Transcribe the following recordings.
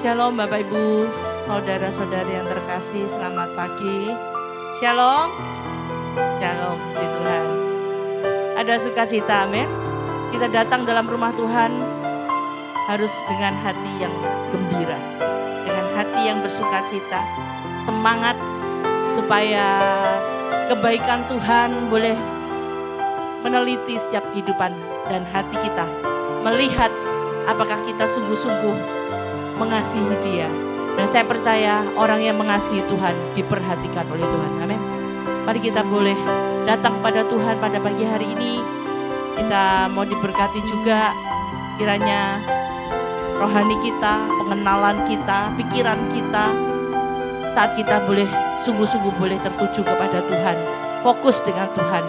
Shalom Bapak Ibu, saudara-saudari yang terkasih, selamat pagi. Shalom, shalom, puji Tuhan. Ada sukacita, amin. Kita datang dalam rumah Tuhan harus dengan hati yang gembira, dengan hati yang bersukacita, semangat supaya kebaikan Tuhan boleh meneliti setiap kehidupan dan hati kita, melihat apakah kita sungguh-sungguh mengasihi Dia. Dan saya percaya orang yang mengasihi Tuhan diperhatikan oleh Tuhan. Amin. Mari kita boleh datang pada Tuhan pada pagi hari ini. Kita mau diberkati juga kiranya rohani kita, pengenalan kita, pikiran kita, saat kita boleh sungguh-sungguh boleh tertuju kepada Tuhan, fokus dengan Tuhan.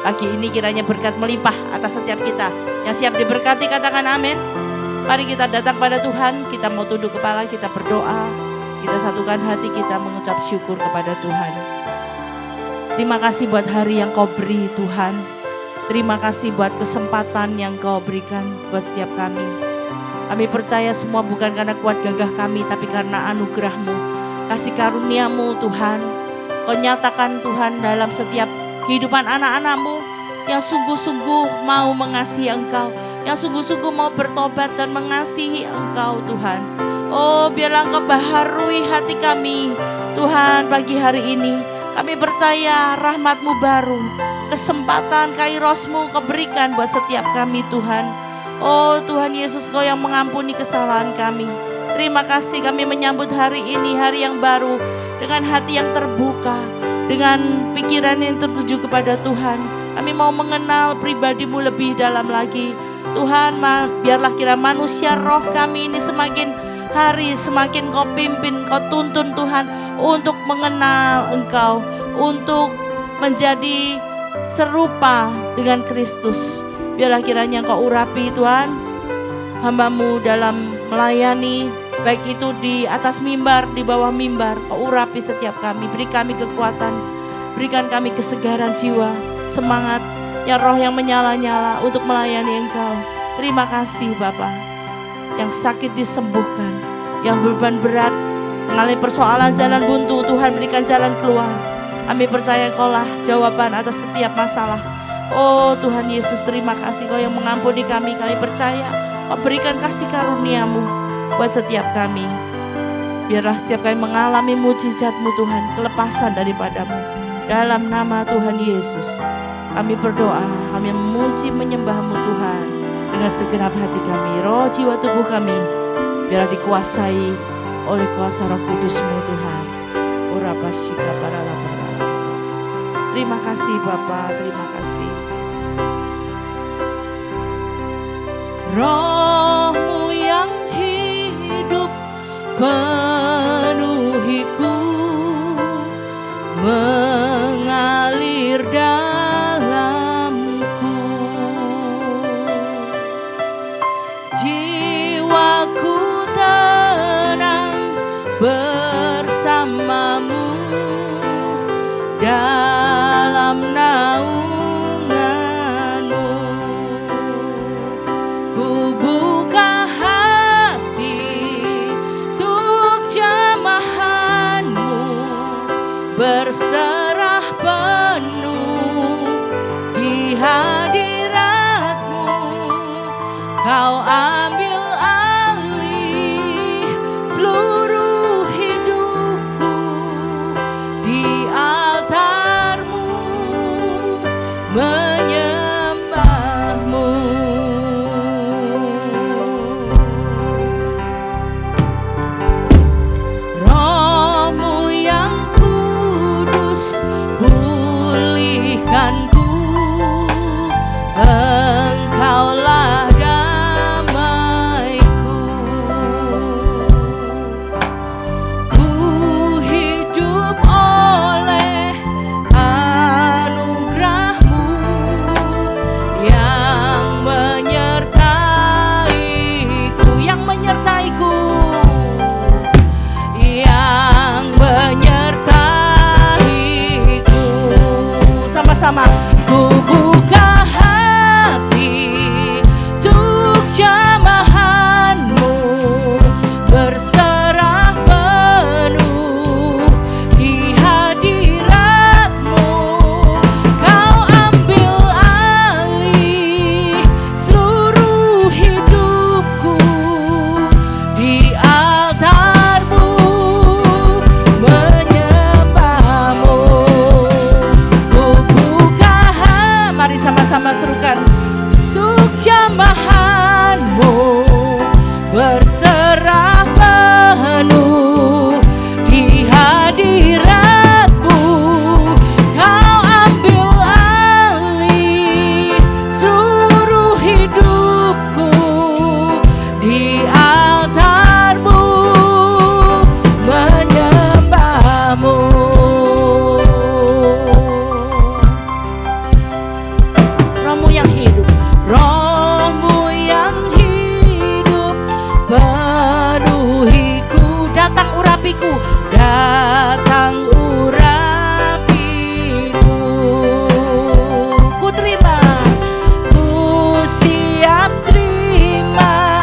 Pagi ini kiranya berkat melimpah atas setiap kita. Yang siap diberkati katakan amin. Mari kita datang pada Tuhan, kita mau tunduk kepala, kita berdoa, kita satukan hati, kita mengucap syukur kepada Tuhan. Terima kasih buat hari yang Kau beri Tuhan. Terima kasih buat kesempatan yang Kau berikan buat setiap kami. Kami percaya semua bukan karena kuat gagah kami, tapi karena anugerah-Mu, kasih karunia-Mu Tuhan. Kau nyatakan Tuhan dalam setiap kehidupan anak-anak-Mu yang sungguh-sungguh mau mengasihi Engkau, yang sungguh-sungguh mau bertobat dan mengasihi Engkau Tuhan. Oh, biarlah Engkau baharui hati kami Tuhan pagi hari ini. Kami percaya rahmat-Mu baru, kesempatan Kairos-Mu Kau berikan buat setiap kami Tuhan. Oh Tuhan Yesus, Kau yang mengampuni kesalahan kami. Terima kasih kami menyambut hari ini, hari yang baru, dengan hati yang terbuka, dengan pikiran yang tertuju kepada Tuhan. Kami mau mengenal pribadi-Mu lebih dalam lagi. Tuhan, biarlah kira manusia roh kami ini semakin hari semakin Kau pimpin, Kau tuntun Tuhan untuk mengenal Engkau, untuk menjadi serupa dengan Kristus. Biarlah kiranya Kau urapi Tuhan hamba-Mu dalam melayani, baik itu di atas mimbar, di bawah mimbar. Kau urapi setiap kami, beri kami kekuatan, berikan kami kesegaran jiwa, semangat, ya roh yang menyala-nyala untuk melayani Engkau. Terima kasih Bapa, yang sakit disembuhkan, yang beban berat, mengalami persoalan jalan buntu, Tuhan berikan jalan keluar. Kami percaya Engkau-lah jawaban atas setiap masalah. Oh Tuhan Yesus, terima kasih Kau yang mengampuni kami. Kami percaya Kau berikan kasih karunia-Mu buat setiap kami. Biarlah setiap kami mengalami mujizat-Mu Tuhan, kelepasan daripada-Mu. Dalam nama Tuhan Yesus kami berdoa, kami memuji menyembah-Mu Tuhan dengan segenap hati kami, roh jiwa tubuh kami, biarlah dikuasai oleh kuasa Roh Kudus-Mu Tuhan. Urabashika paralabara. Terima kasih Bapa, terima kasih Yesus. Roh-Mu yang hidup penuhiku, mengalir dalamku, jiwaku tenang bersama-Mu dalam naungan-Mu. Ku buka hati untuk jamahan-Mu, berserah penuh di hadirat-Mu. Kau ambil alih seluruh hidupku di altar-Mu, menyembah-Mu. Roh-Mu yang kudus pulihkanku, Engkaulah damaiku. Ku hidup oleh anugerah-Mu yang menyertaiku, yang menyertaiku, yang menyertaiku. Sama-sama. Ku buka hati untuk jamahan-Mu, bersama datang urapiku. Ku terima, ku siap terima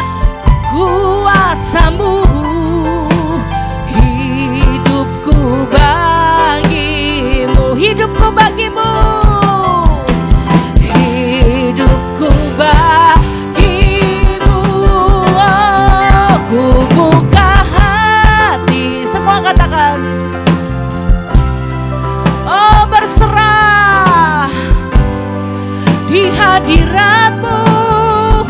kuasa-Mu. Hidupku bagimu, hidupku bagimu, hidupku bagimu. Oh, ku buka hati, semua katakan, oh berserah di hadirat-Mu.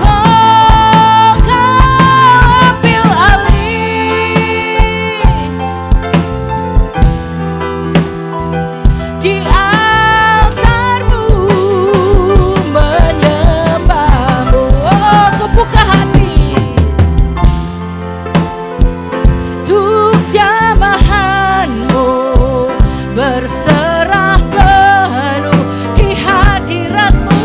Oh, Kau ambil alih di altar-Mu, menyembah-Mu. Oh, ku buka hati untuk jamahan-Mu, berserah penuh di hadirat-Mu.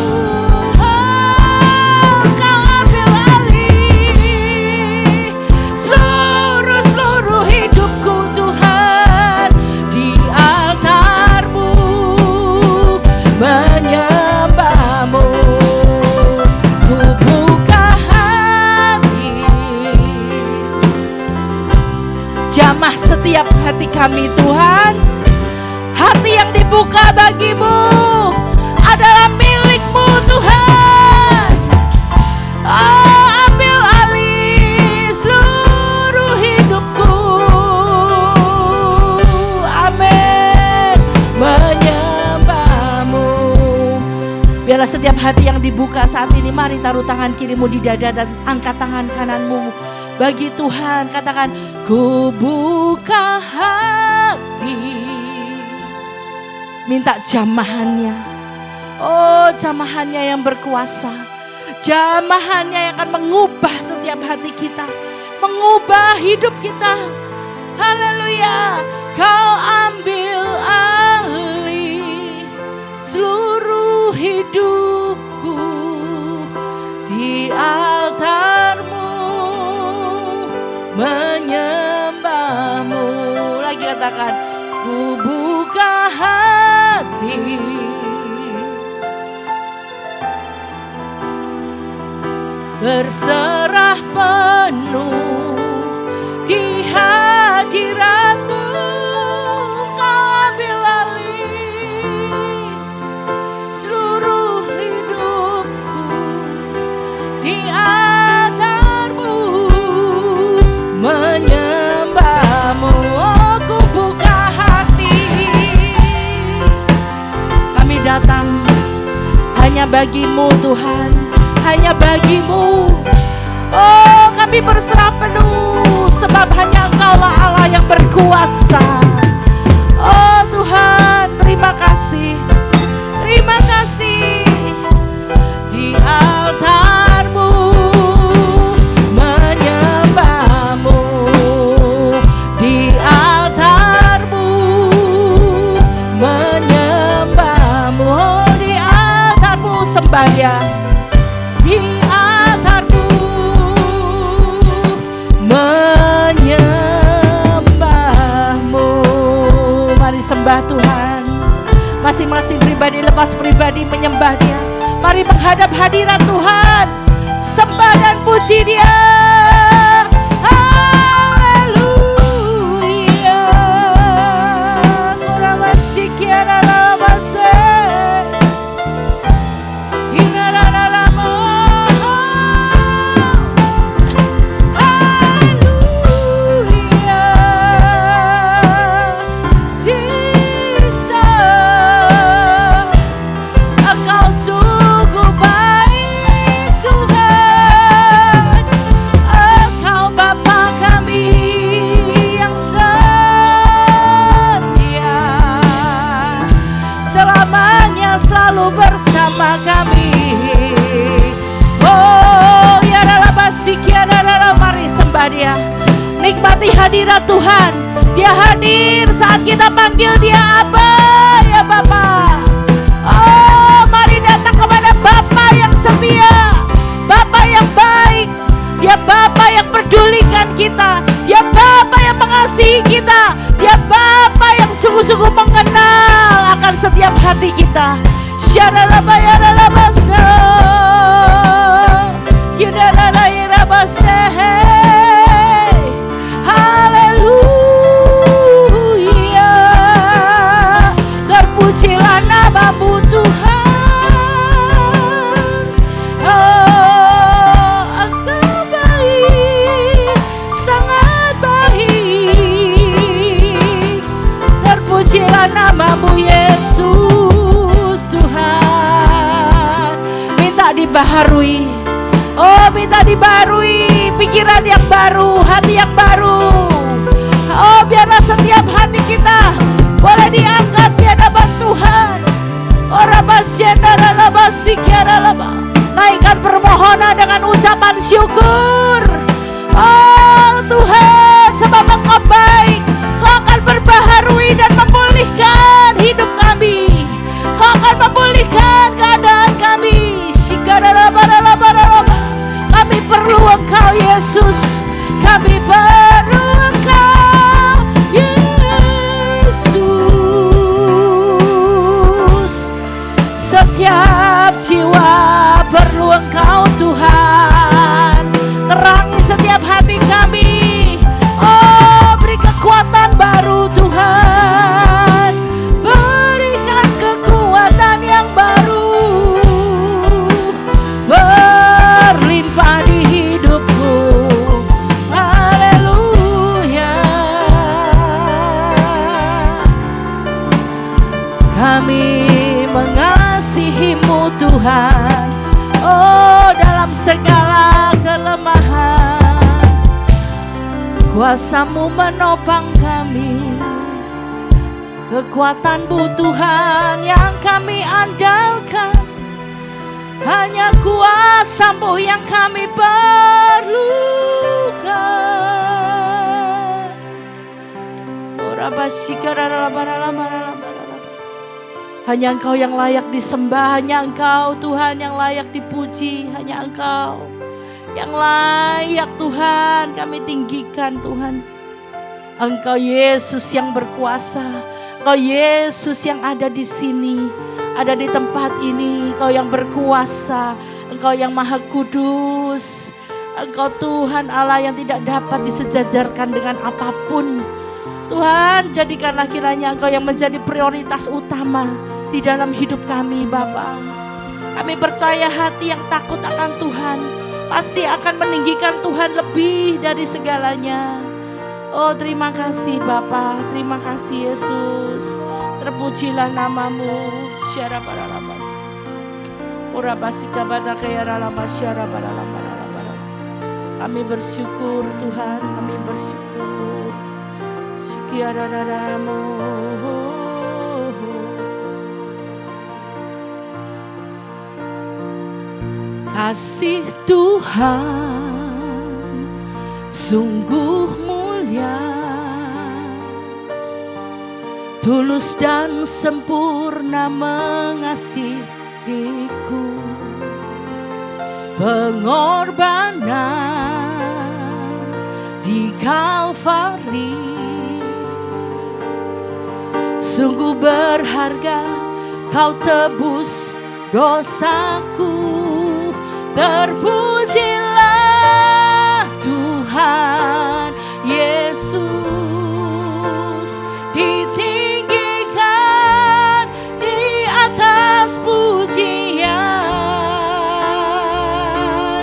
Oh, Kau ambil alih seluruh hidupku Tuhan, di altar-Mu, menyembah-Mu. Ku buka hati, jamah setiap hati kami Tuhan. Hati yang dibuka bagi-Mu adalah milik-Mu Tuhan. Oh, ambil alih seluruh hidupku. Amin. Menyembah-Mu. Biarlah setiap hati yang dibuka saat ini, mari taruh tangan kirimu di dada dan angkat tangan kananmu bagi Tuhan. Katakan, ku buka hati. Minta jamahannya. Oh, jamahannya yang berkuasa, jamahannya yang akan mengubah setiap hati kita, mengubah hidup kita. Haleluya. Kau ambil alih seluruh hidupku di altar-Mu, menyembah-Mu. Lagi katakan, ku buka hati berserah penuh di hadirat-Mu. Kau ambil alih seluruh hidupku di altar-Mu, menyembah-Mu. Oh, ku buka hati, kami datang hanya bagi-Mu Tuhan, hanya bagi-Mu. Oh, kami berserah penuh sebab hanya Engkaulah Allah yang berkuasa. Oh Tuhan, terima kasih, terima kasih. Di altar-Mu, menyembah-Mu. Di altar-Mu, menyembah-Mu. Oh, di altar-Mu sembahyang, di altar-Mu menyembah-Mu. Mari sembah Tuhan. Masing-masing pribadi lepas pribadi menyembah Dia. Mari menghadap hadirat Tuhan, sembah dan puji Dia. Haleluya. Engkau sungguh baik Tuhan. Dia. Nikmati hadirat Tuhan. Dia hadir saat kita panggil Dia Aba, ya Bapa. Oh, mari datang kepada Bapa yang setia, Bapa yang baik. Dia Bapa yang pedulikan kita, Dia Bapa yang mengasihi kita, Dia kuasamu Yesus Tuhan. Minta dibaharui, oh minta dibaharui pikiran yang baru, hati yang baru. Oh biarlah setiap hati kita boleh diangkat di hadapan Tuhan. Oh naikkan permohonan dengan ucapan syukur. Oh Tuhan, sebab Engkau baik, Kau akan berbaharui dan memulihkan hidup kami. Kau akan memulihkan keadaan kami. Kami perlu Engkau Yesus, kami perlu Engkau Yesus. Setiap jiwa perlu Engkau Tuhan. Terangi setiap hati kami. Oh beri kekuatan baru Tuhan. Berikan kekuatan yang baru. Berlimpah di hidupku. Haleluya. Kami mengasihi-Mu Tuhan. Oh dalam segala kelemahan, kuasa-Mu menopang kami. Kekuatan-Mu Tuhan yang kami andalkan. Hanya kuasa-Mu yang kami perlukan. Hanya Engkau yang layak disembah, hanya Engkau Tuhan yang layak dipuji, hanya Engkau yang layak Tuhan kami tinggikan Tuhan. Engkau Yesus yang berkuasa, Engkau Yesus yang ada di sini, ada di tempat ini, Engkau yang berkuasa, Engkau yang maha kudus, Engkau Tuhan Allah yang tidak dapat disejajarkan dengan apapun. Tuhan, jadikanlah kiranya Engkau yang menjadi prioritas utama di dalam hidup kami Bapa. Kami percaya hati yang takut akan Tuhan pasti akan meninggikan Tuhan lebih dari segalanya. Oh terima kasih Bapa, terima kasih Yesus. Terpujilah nama-Mu. Syara para lamas. Ora basika bata kaya lamas syara para lamas. Kami bersyukur Tuhan, kami bersyukur. Sikiara daramu. Kasih Tuhan sungguh mulia, tulus dan sempurna mengasihiku. Pengorbanan di Kalvari sungguh berharga, Kau tebus dosaku. Terpujilah Tuhan Yesus, ditinggikan di atas pujian.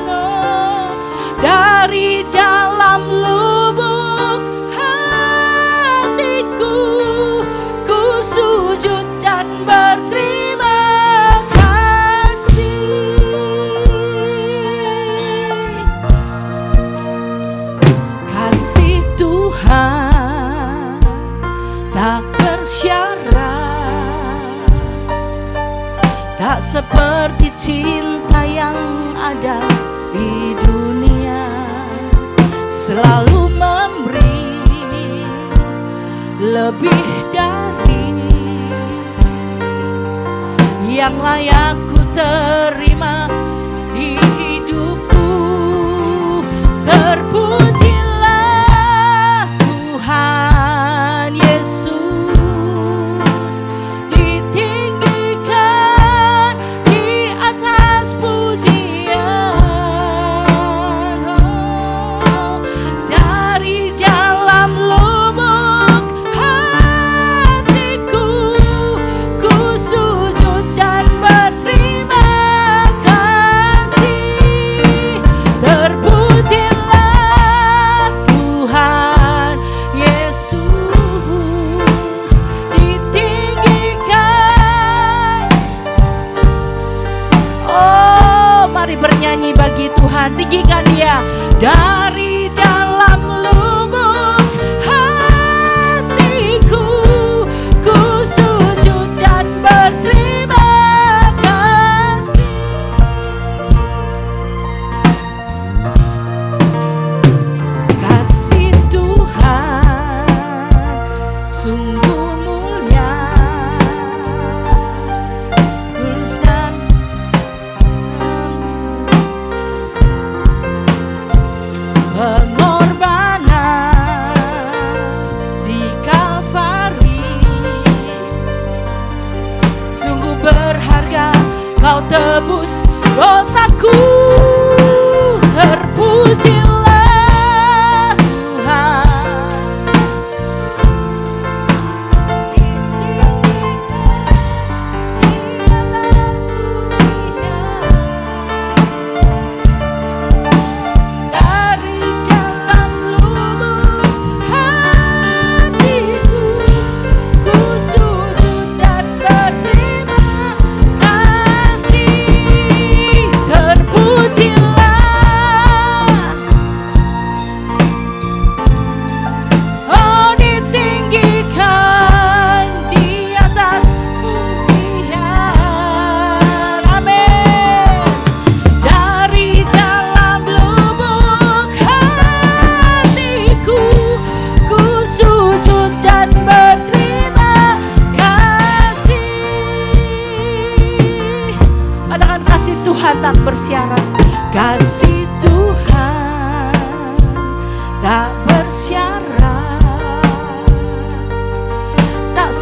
Oh, dari dalam lubuk hatiku, ku sujud dan berterima tak bersyarat, tak seperti cinta yang ada di dunia. Selalu memberi lebih dari yang layak ku terima di hidupku. Terpujilah Tuhan Yesus, ditinggikan di atas pujian. Oh, dari dalam lubuk hatiku, ku sujud dan berterima kasih.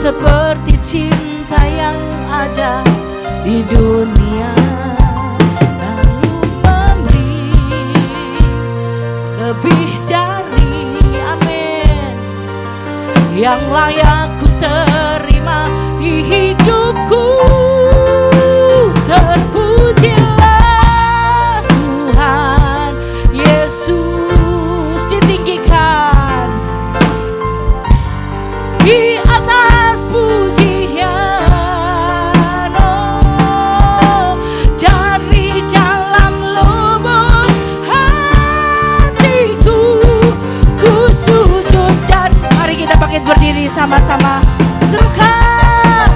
seperti cinta yang ada di dunia, lalu memberi lebih dari amin yang layak ku terima di hidupku. Terpujilah Tuhan Yesus, ditinggikan di atas pujian. Oh, dari dalam lubuk hatiku ku sujud dan mari kita bangkit berdiri sama-sama. Serukan,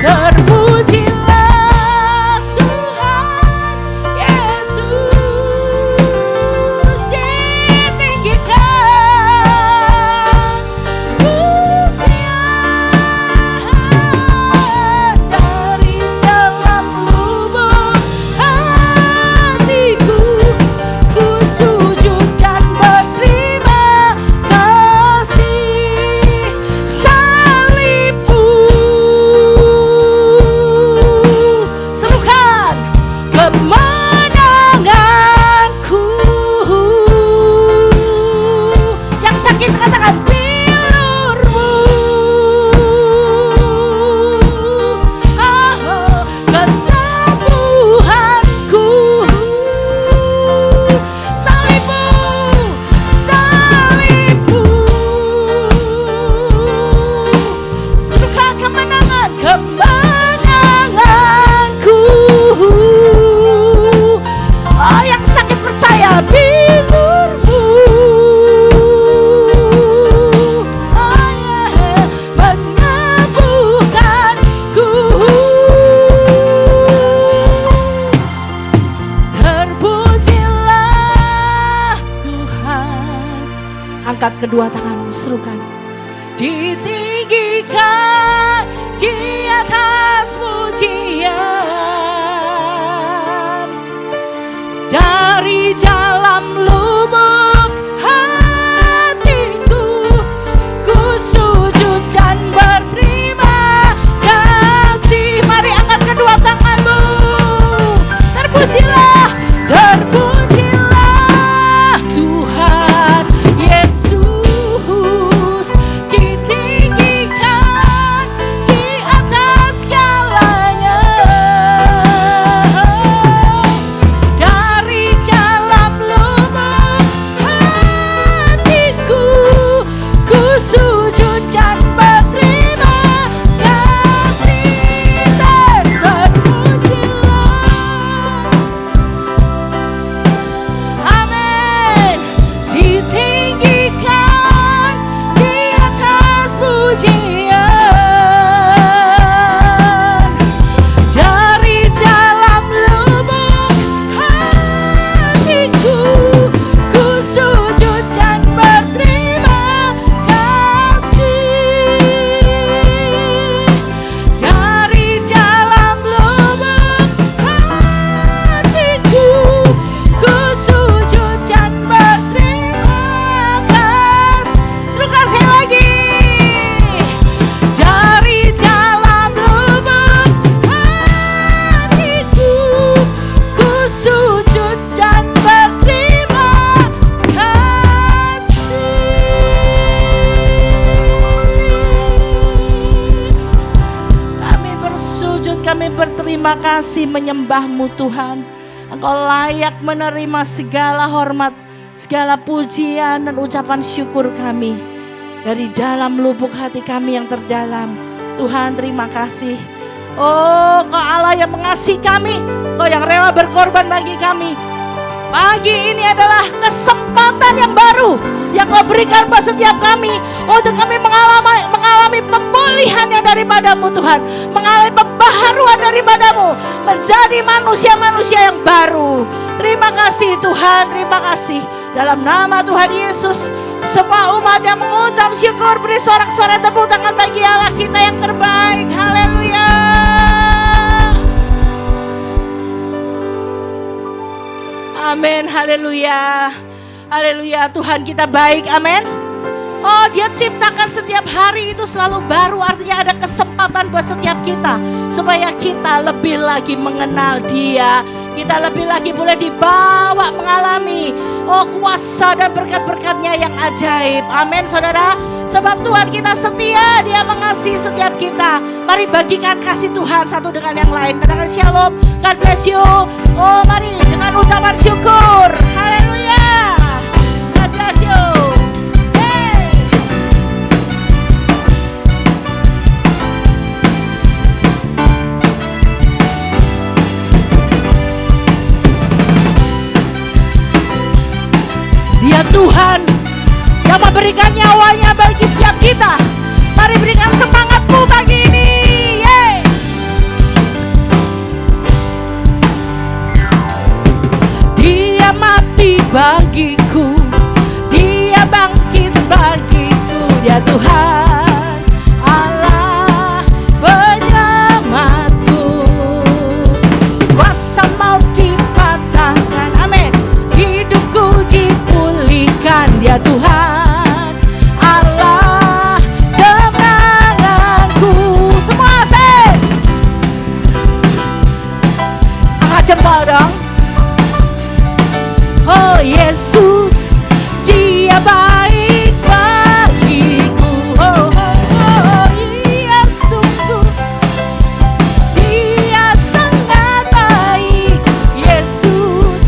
terpujilah Tuhan Yesus, ditinggikan pujian dari dalam lubuk hatiku, ku sujud dan berterima kasih. Salibmu serukan kemenanganku. Yang sakit katakan bilurmu. Oh, kesembuhanku. Salibmu, salibmu. Serukan kemenangan, kemenanganku. Oh, yang sakit percaya bilurmu. Oh, yeah, menyembuhkanku. Terpujilah Tuhan. Angkat kedua tanganmu, serukan. Ditinggikan di atas pujian dari dalam lubuk hatiku, ku sujud dan berterima kasih. Mari angkat kedua tanganmu. Terpujilah, terpujilah Tuhan Yesus, ditinggikan di atas segalanya. Dari dalam lubuk hatiku, ku sujud dan berterima kasih. Terpujilah, amin, ditinggikan di atas pujian dari dalam lubuk hatiku, ku sujud dan berterima kasih. Dari dalam lubuk hatiku, ku sujud dan berterima kasih. Serukan sekali lagi. Dari dalam lubuk hatiku, ku sujud dan berterima kasih. Kami bersujud, kami berterima kasih menyembah-Mu Tuhan. Engkau layak menerima segala hormat, segala pujian dan ucapan syukur kami dari dalam lubuk hati kami yang terdalam. Tuhan, terima kasih. Oh, Kau Allah yang mengasihi kami, Kau yang rela berkorban bagi kami. Pagi ini adalah kesempatan yang baru yang Kau berikan pada setiap kami untuk kami mengalami pemulihan yang daripada-Mu Tuhan, mengalami pembaharuan daripada-Mu, menjadi manusia-manusia yang baru. Terima kasih Tuhan, terima kasih. Dalam nama Tuhan Yesus, semua umat yang mengucap syukur beri sorak-sorai tepuk tangan bagi Allah kita yang terbaik. Haleluya. Amin, haleluya. Haleluya, Tuhan kita baik, amin. Oh, Dia ciptakan setiap hari itu selalu baru, artinya ada kesempatan buat setiap kita supaya kita lebih lagi mengenal Dia. Kita lebih lagi boleh dibawa mengalami kuasa dan berkat-berkat-Nya yang ajaib. Amin saudara. Sebab Tuhan kita setia, Dia mengasihi setiap kita. Mari bagikan kasih Tuhan satu dengan yang lain. Katakan shalom, God bless you. Oh mari dengan ucapan syukur. Haleluya. God bless you. Dia Tuhan yang memberikan nyawanya bagi setiap kita. Mari berikan semangatmu pagi ini. Yeay. Dia mati bagiku, Dia bangkit bagiku. Dia Tuhan Allah penyelamatku. Kuasa maut dipatahkan, amin. Hidupku dipulihkan. Dia Tuhan Allah kemenanganku. Semua say, angkat jempol dong. Oh Yesus, Dia baik bagiku. Oh, oh, oh, Dia sungguh, Dia sangat baik. Yesus,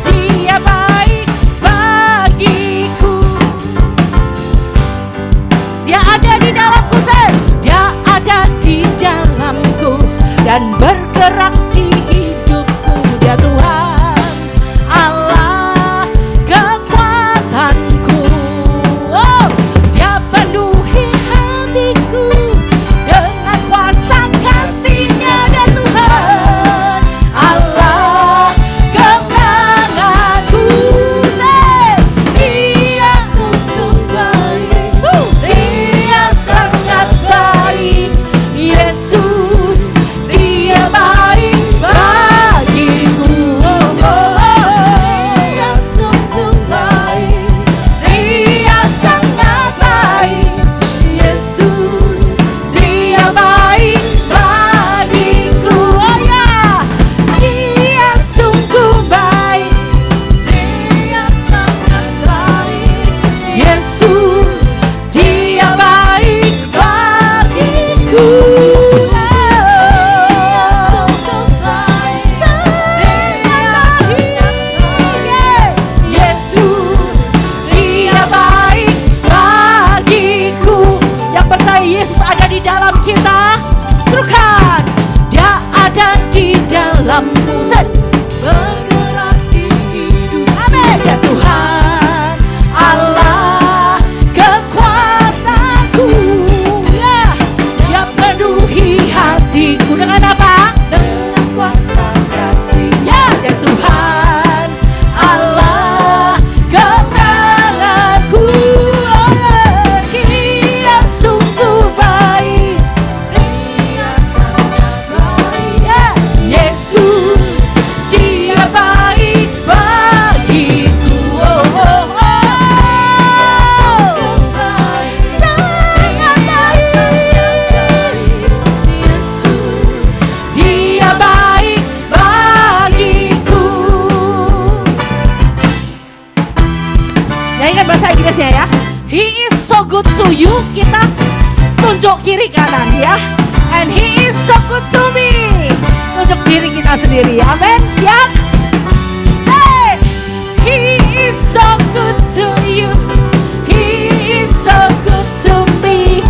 Dia baik bagiku. Dia ada di dalamku, say. Dia ada di dalamku dan bergerak di hidupku. Dia Tuhan Allah kekuatanku. Oh, Dia penuhi hatiku dengan kuasa kasih-Nya. Dia Tuhan Allah kemenanganku. Say, Dia sungguh baik, Dia sangat baik. Yesus, Dia baik bagiku. Oh, oh, oh. Dia sungguh baik, Dia sangat baik. Yesus, Dia baik bagiku. Oh ya, Dia sungguh baik, Dia sangat baik. Yesus, Dia baik bagiku. Yesus, Dia baik bagiku. Yang percaya Yesus ada di dalam kita, serukan. Dia ada di dalammu, bergerak di hidup. Amin. Ya Tuhan Allah kekuatanku. Ya, Dia penuhi hatiku dengan apa? Dengan kuasa kasih. Ya, Dia Tuhan Allah kemenanganku. Oh, ya. Dia sungguh baik, Dia sangat baik. Ya, Yesus, Dia baik bagiku. Oh, oh, oh. Sangat baik. Yesus, Dia baik bagiku. Nyanyikan bahasa Inggrisnya ya. He is so good to you. Kita tunjuk kiri kanan ya. And He is so good to me. Tunjuk diri kita sendiri. Amin. Siap? Say, He is so good to you. He is so good to me.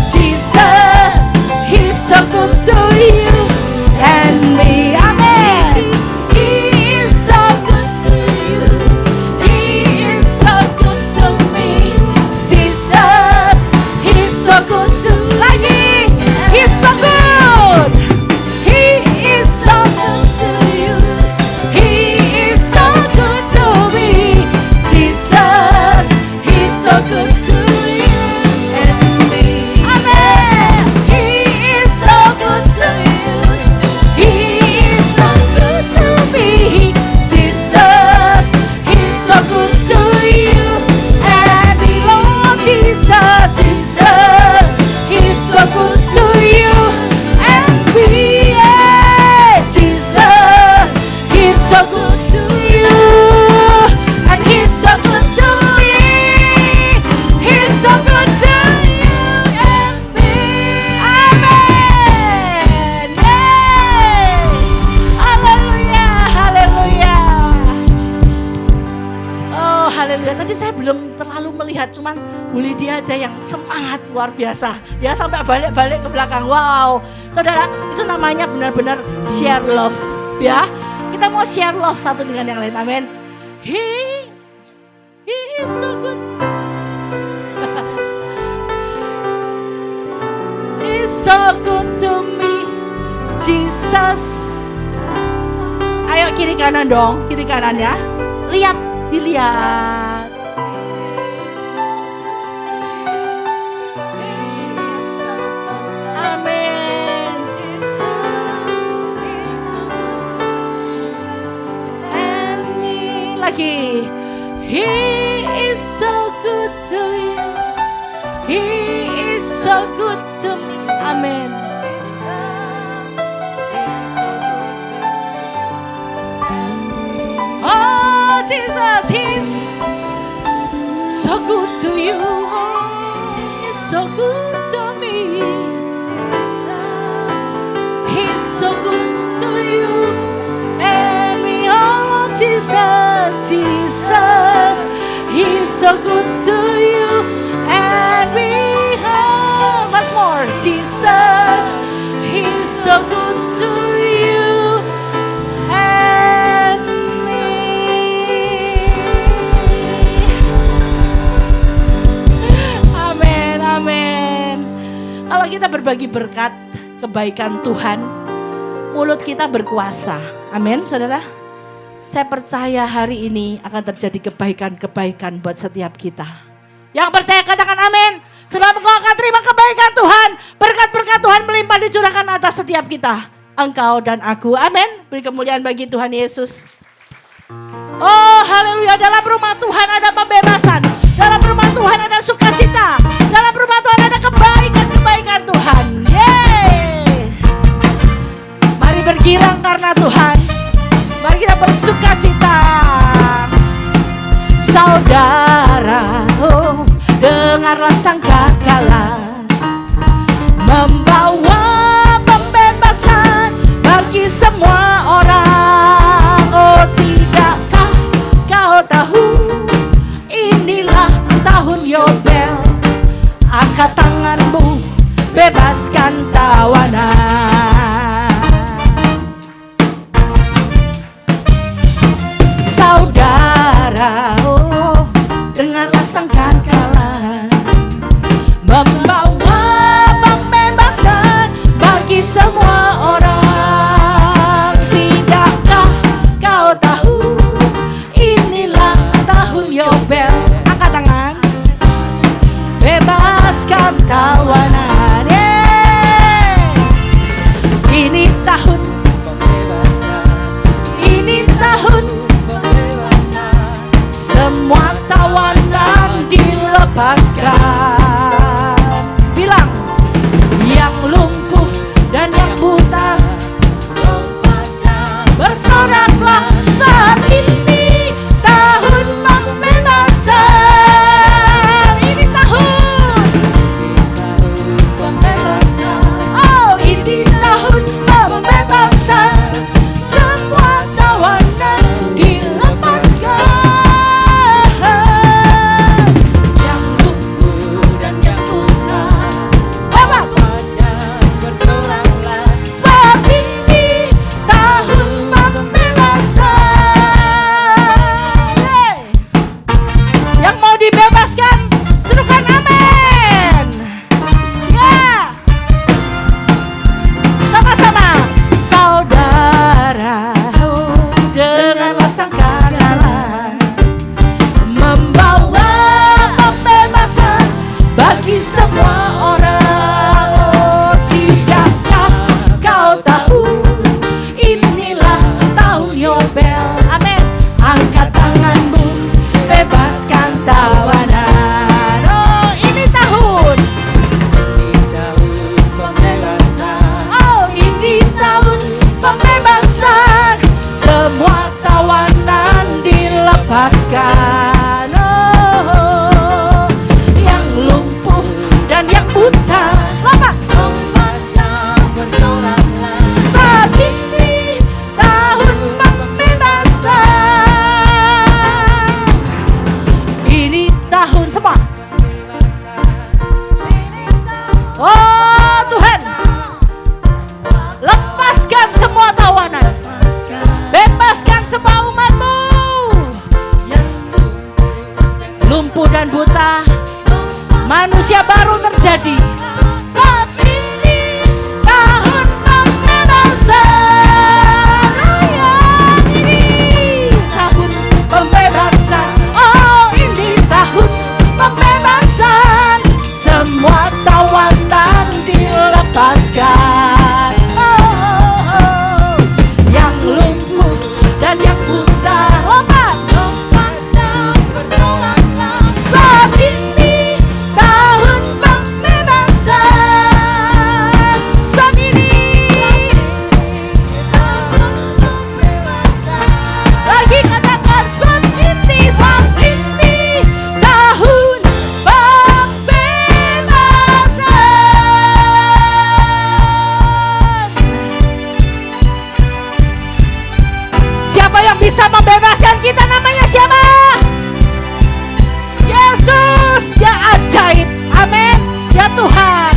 Jesus, He's so good to you and me. Amen. He is so good to you. He is so good to me. Jesus, He's so good to lagi. He's so good. He is so good to you. He semangat luar biasa. Ya sampai balik-balik ke belakang. Wow, saudara, itu namanya benar-benar share love. Ya, kita mau share love satu dengan yang lain. Amin. He is so good. He is so good to me, Jesus. Ayo kiri kanan dong, kiri kanan ya. Lihat, dilihat. Amin. And me lagi. He is so good to you. He is so good to me. Amin. Oh Jesus, He's so good to you. He's so good to me. He's so good to you. And me, oh Jesus, Jesus, He's so good to you. And me, oh, much more, Jesus, He's so good to you. And me. Amin, amin. Kalau kita berbagi berkat kebaikan Tuhan, mulut kita berkuasa. Amin, saudara. Saya percaya hari ini akan terjadi kebaikan-kebaikan buat setiap kita. Yang percaya katakan amin. Sebab engkau akan terima kebaikan Tuhan. Berkat-berkat Tuhan melimpah dicurahkan atas setiap kita. Engkau dan aku. Amin. Beri kemuliaan bagi Tuhan Yesus. Oh haleluya. Dalam rumah Tuhan ada pembebasan. Dalam rumah Tuhan ada sukacita. Dalam rumah Tuhan ada kebaikan-kebaikan Tuhan. Yeay. Mari bergilang karena Tuhan. Mari kita bersukacita. Saudara, oh, dengarlah sangkakala membawa pembebasan bagi semua orang. Oh tidakkah kau tahu, inilah tahun Yobel. Angkat tanganmu, bebaskan tawanan. Saudara, oh, dengarlah sangkakala membawa pembebasan bagi semua orang. Tidakkah kau tahu, inilah tahun Yobel. Angkat tangan, bebaskan tawanan. Ini tahun pembebasan. Ini tahun semua tawanan dilepaskan. Bilang, yang lumpuh dan yang buta bersoraklah, saat ini tahun pembebasan. Ini tahun pembebasan. Oh, ini tahun pembebasan. Semua tawanan dilepaskan. Dibebaskan, serukan amin. Ya, sama-sama. Saudara, dengarlah sangkakala membawa pembebasan bagi semua orang. Oh, tidakkah kau tahu, inilah tahun Yobel. Amin. Angkat tanganmu, bebaskan tawanan. Oh, ini tahun pembebasan. Oh, ini tahun pembebasan. Semua tawanan dilepaskan. Oh, yang lumpuh dan yang buta baru terjadi. Saat ini tahun pembebasan. Ini tahun pembebasan. Oh, ini tahun pembebasan. Semua tawanan dilepaskan. Yang lumpuh dan yang buta lompat dan bersoraklah. Sebab ini tahun pembebasan. Sebab ini tahun pembebasan. Lagi katakan sebab ini tahun pembebasan. Siapa yang bisa membebaskan kita? Namanya siapa? Yesus. Dia ajaib. Amin. Ya Tuhan.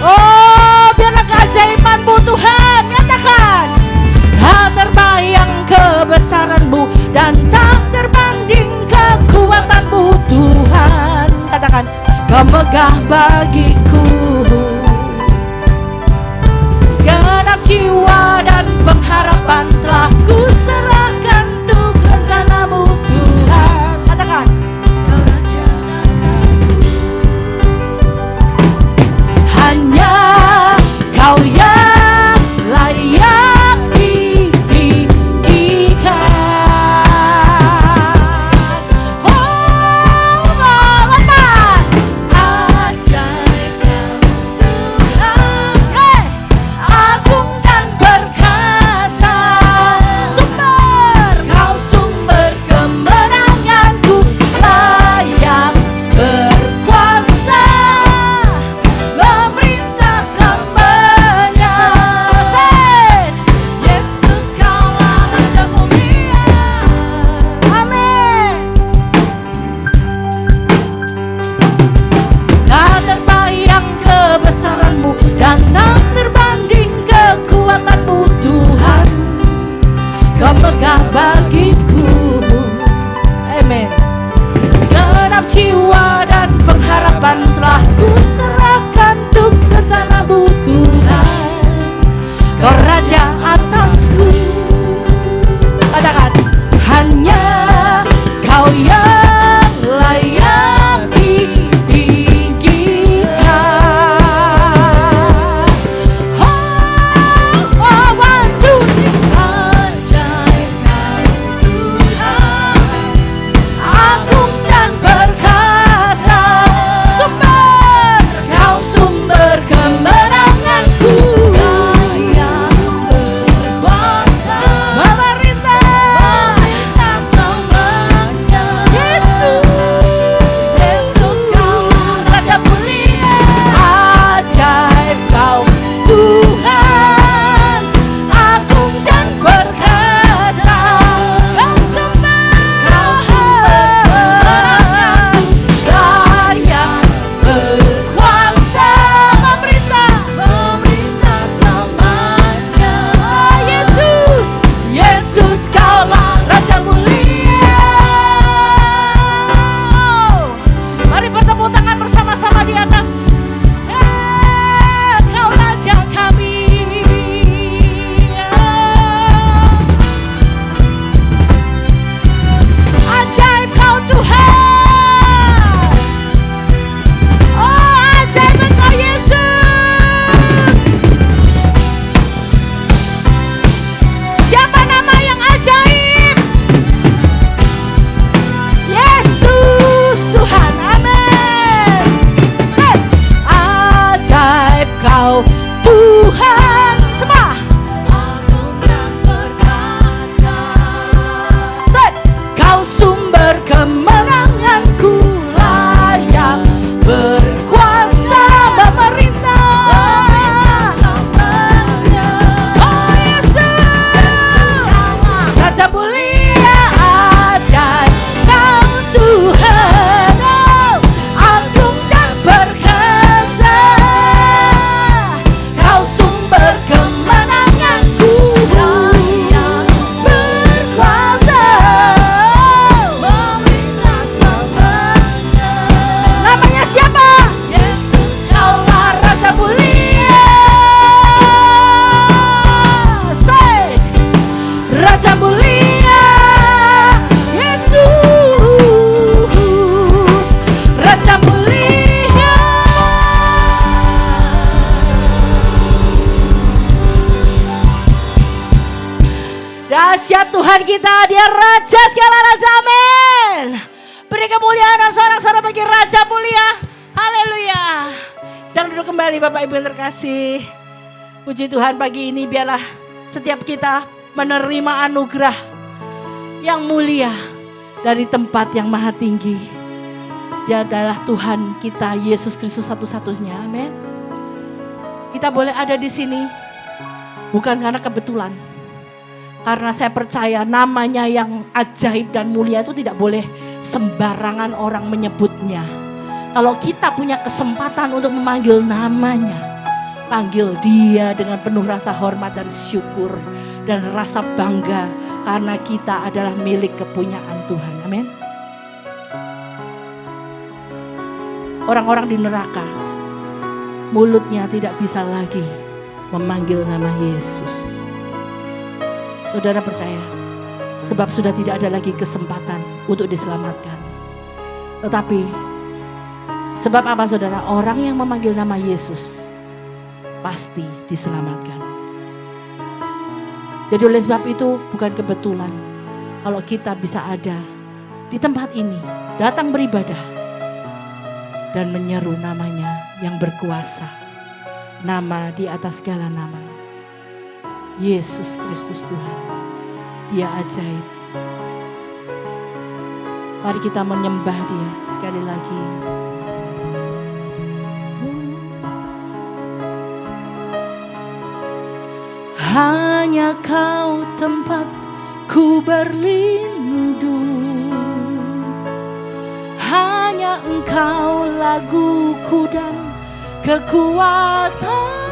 Oh, biarlah keajaiban-Mu Tuhan. Nyatakan. Tak terbayang kebesaran-Mu dan tak terbanding kekuatan-Mu Tuhan. Katakan. Kau megah bagiku, segenap jiwa dan pengharapan telah ku serahkan untuk rencana-Mu Tuhan. Katakan, Kau Raja atasku, hanya Kau yang layak ditinggikan. Megah bagiku, amin. Segenap jiwa dan pengharapan telah ku serahkan untuk rencana-Mu Tuhan. Kau Raja atasku. Katakan, hanya Kau yang layak ditinggikan. Oh, one, two, three. dahsyat Tuhan kita, Dia Raja segala Raja, amin. Beri kemuliaan dan sorak-sorak bagi Raja mulia, haleluya. Sedang duduk kembali Bapak Ibu yang terkasih. Puji Tuhan, pagi ini biarlah setiap kita menerima anugerah yang mulia dari tempat yang maha tinggi. Dia adalah Tuhan kita, Yesus Kristus satu-satunya, amin. Kita boleh ada di sini bukan karena kebetulan. Karena saya percaya namanya yang ajaib dan mulia itu tidak boleh sembarangan orang menyebutnya. Kalau kita punya kesempatan untuk memanggil namanya, panggil dia dengan penuh rasa hormat dan syukur dan rasa bangga karena kita adalah milik kepunyaan Tuhan. Amin. Orang-orang di neraka mulutnya tidak bisa lagi memanggil nama Yesus. Saudara percaya, sebab sudah tidak ada lagi kesempatan untuk diselamatkan. Tetapi, sebab apa saudara? Orang yang memanggil nama Yesus pasti diselamatkan. Jadi oleh sebab itu bukan kebetulan kalau kita bisa ada di tempat ini, datang beribadah dan menyeru namanya yang berkuasa. Nama di atas segala nama. Yesus Kristus Tuhan, Dia ajaib. Mari kita menyembah Dia sekali lagi. Hanya Kau tempat ku berlindung, hanya Engkau laguku dan kekuatan.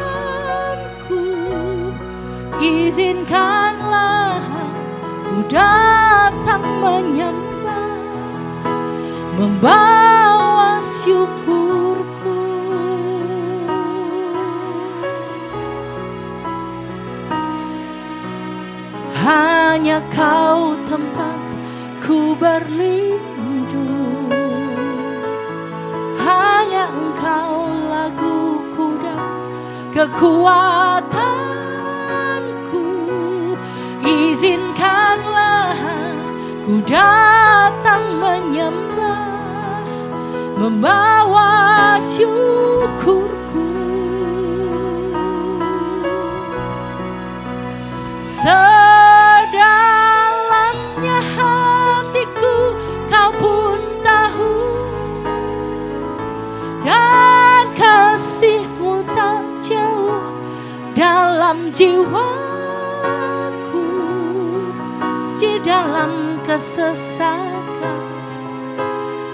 Izinkanlah ku datang menyembah, membawa syukurku. Hanya Kau tempat ku berlindung, hanya Engkau laguku dan kekuatan. Izinkanlah ku datang menyembah, membawa syukurku. Sedalamnya hatiku Kau pun tahu, dan kasih-Mu tak jauh dalam jiwa. Di dalam kesesakan,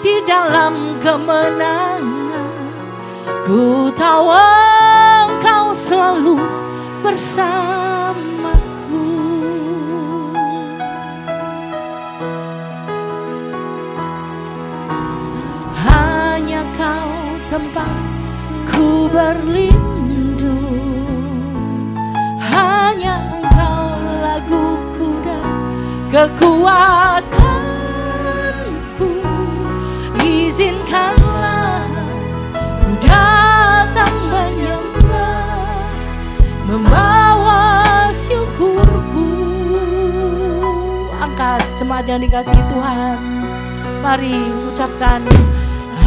di dalam kemenangan, ku tahu Engkau selalu bersamaku. Hanya Kau tempat ku berlindung, hanya Engkau laguku dan kekuatanku. Izinkanlah ku datang menyembah, membawa syukurku. Angkat jemaat yang dikasihi Tuhan, mari ucapkan,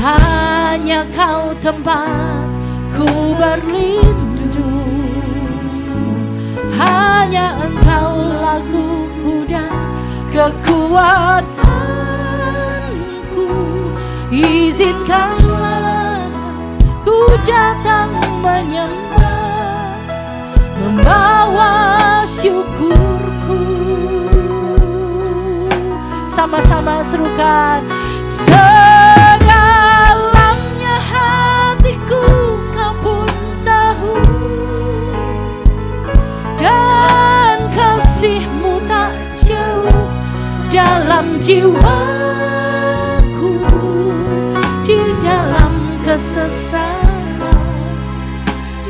hanya Kau tempat ku berlindung, hanya Engkau laguku dan kekuatanku. Izinkanlah ku datang menyembah, membawa syukurku. Sama-sama serukan, sedalamnya hatiku Kau pun tahu, dan kasih-Mu tak jauh dalam jiwaku. Di dalam kesesakan,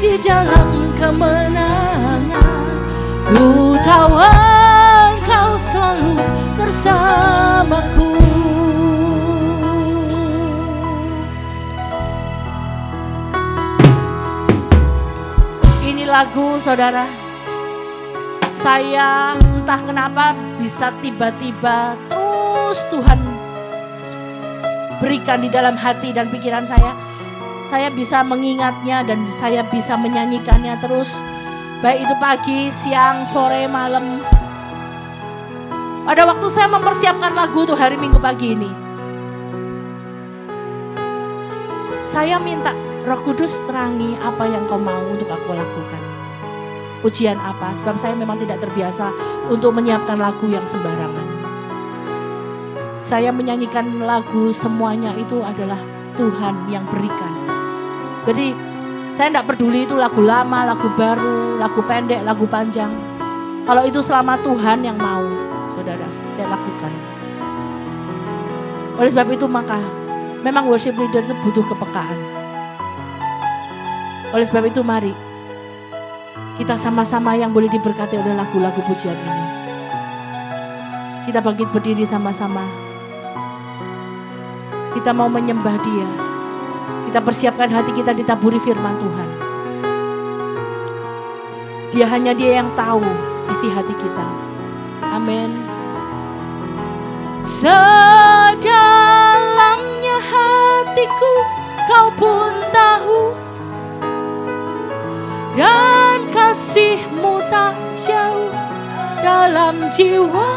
di dalam kemenangan, ku tahu Engkau selalu bersamaku. Ini lagu saudara, saya entah kenapa bisa tiba-tiba terus Tuhan berikan di dalam hati dan pikiran saya bisa mengingatnya dan saya bisa menyanyikannya terus. Baik itu pagi, siang, sore, malam. Pada waktu saya mempersiapkan lagu untuk hari Minggu pagi ini, saya minta Roh Kudus terangi apa yang kau mau untuk aku lakukan. Ujian apa? Sebab saya memang tidak terbiasa untuk menyiapkan lagu yang sembarangan. Saya menyanyikan lagu semuanya itu adalah Tuhan yang berikan. Jadi saya tidak peduli itu lagu lama, lagu baru, lagu pendek, lagu panjang. Kalau itu selama Tuhan yang mau, saudara, saya lakukan. Oleh sebab itu maka memang worship leader itu butuh kepekaan. Oleh sebab itu mari kita sama-sama yang boleh diberkati oleh lagu-lagu pujian ini. Kita bangkit berdiri sama-sama. Kita mau menyembah Dia. Kita persiapkan hati kita ditaburi firman Tuhan. Hanya Dia yang tahu isi hati kita. Amin. Sedalamnya hatiku kau pun tahu, dan kasih-Mu tak jauh dalam jiwaku.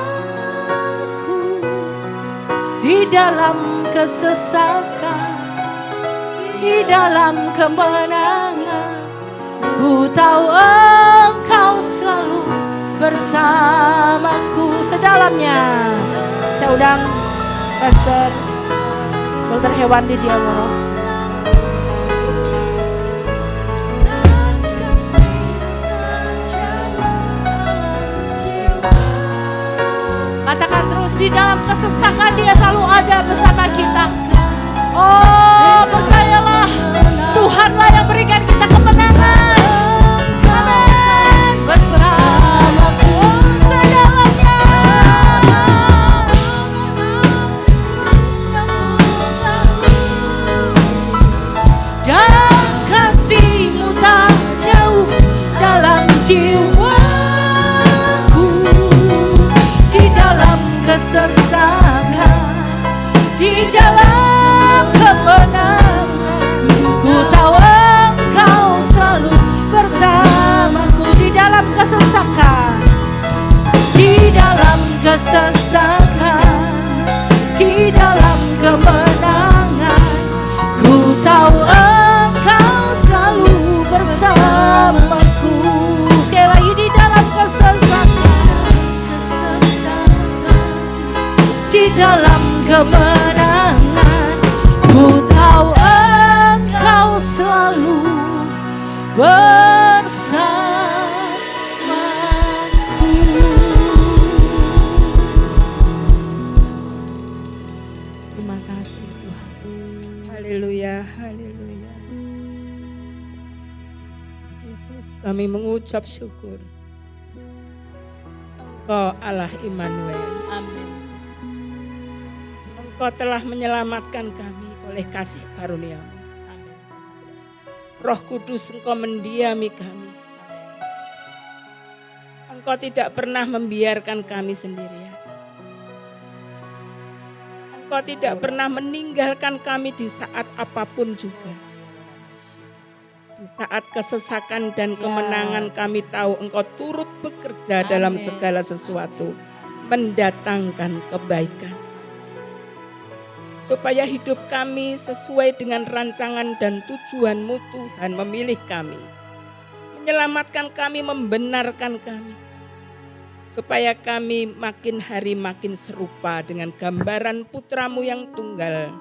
Di dalam kesesakan, di dalam kemenangan, ku tahu Engkau selalu bersamaku. Sedalamnya, saya undang Pastor Dr. Hewandi Diaworo. Katakan terus, di dalam kesesakan Dia selalu ada bersama kita. Oh, percayalah, Tuhanlah yang berikan kita kemenangan. Amin. Bersamaku sedalamnya, dan kasih-Mu tak jauh dalam jiwaku. Di dalam kesesakan, di dalam kemenangan, ku tahu Engkau selalu bersamaku. Di dalam kesesakan, di dalam kesesakan, di dalam kemenangan, ku tahu Engkau selalu bersamaku. Sekali lagi, di dalam kesesakan, di dalam kemenangan, ku tahu Engkau selalu bersamaku. Terima kasih Tuhan. Haleluya, haleluya. Yesus, kami mengucap syukur. Engkau Allah Immanuel. Amin. Engkau telah menyelamatkan kami oleh kasih karunia-Mu. Amin. Roh Kudus, Engkau mendiami kami. Engkau tidak pernah membiarkan kami sendirian. Engkau tidak pernah meninggalkan kami di saat apapun juga. Di saat kesesakan dan kemenangan, kami tahu Engkau turut bekerja dalam segala sesuatu, mendatangkan kebaikan. Supaya hidup kami sesuai dengan rancangan dan tujuan-Mu, Tuhan memilih kami, menyelamatkan kami, membenarkan kami. Supaya kami makin hari makin serupa dengan gambaran Putra-Mu yang tunggal,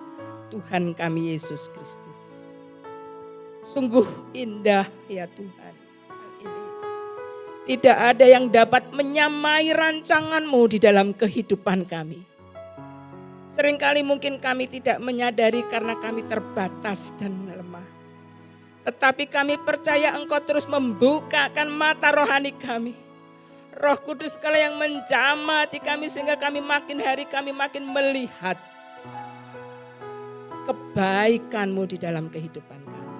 Tuhan kami Yesus Kristus. Sungguh indah ya Tuhan hal ini. Tidak ada yang dapat menyamai rancangan-Mu di dalam kehidupan kami. Seringkali mungkin kami tidak menyadari karena kami terbatas dan lemah. Tetapi kami percaya Engkau terus membukakan mata rohani kami. Roh Kudus kala yang menjamah hati kami sehingga kami makin hari kami makin melihat kebaikan-Mu di dalam kehidupan kami.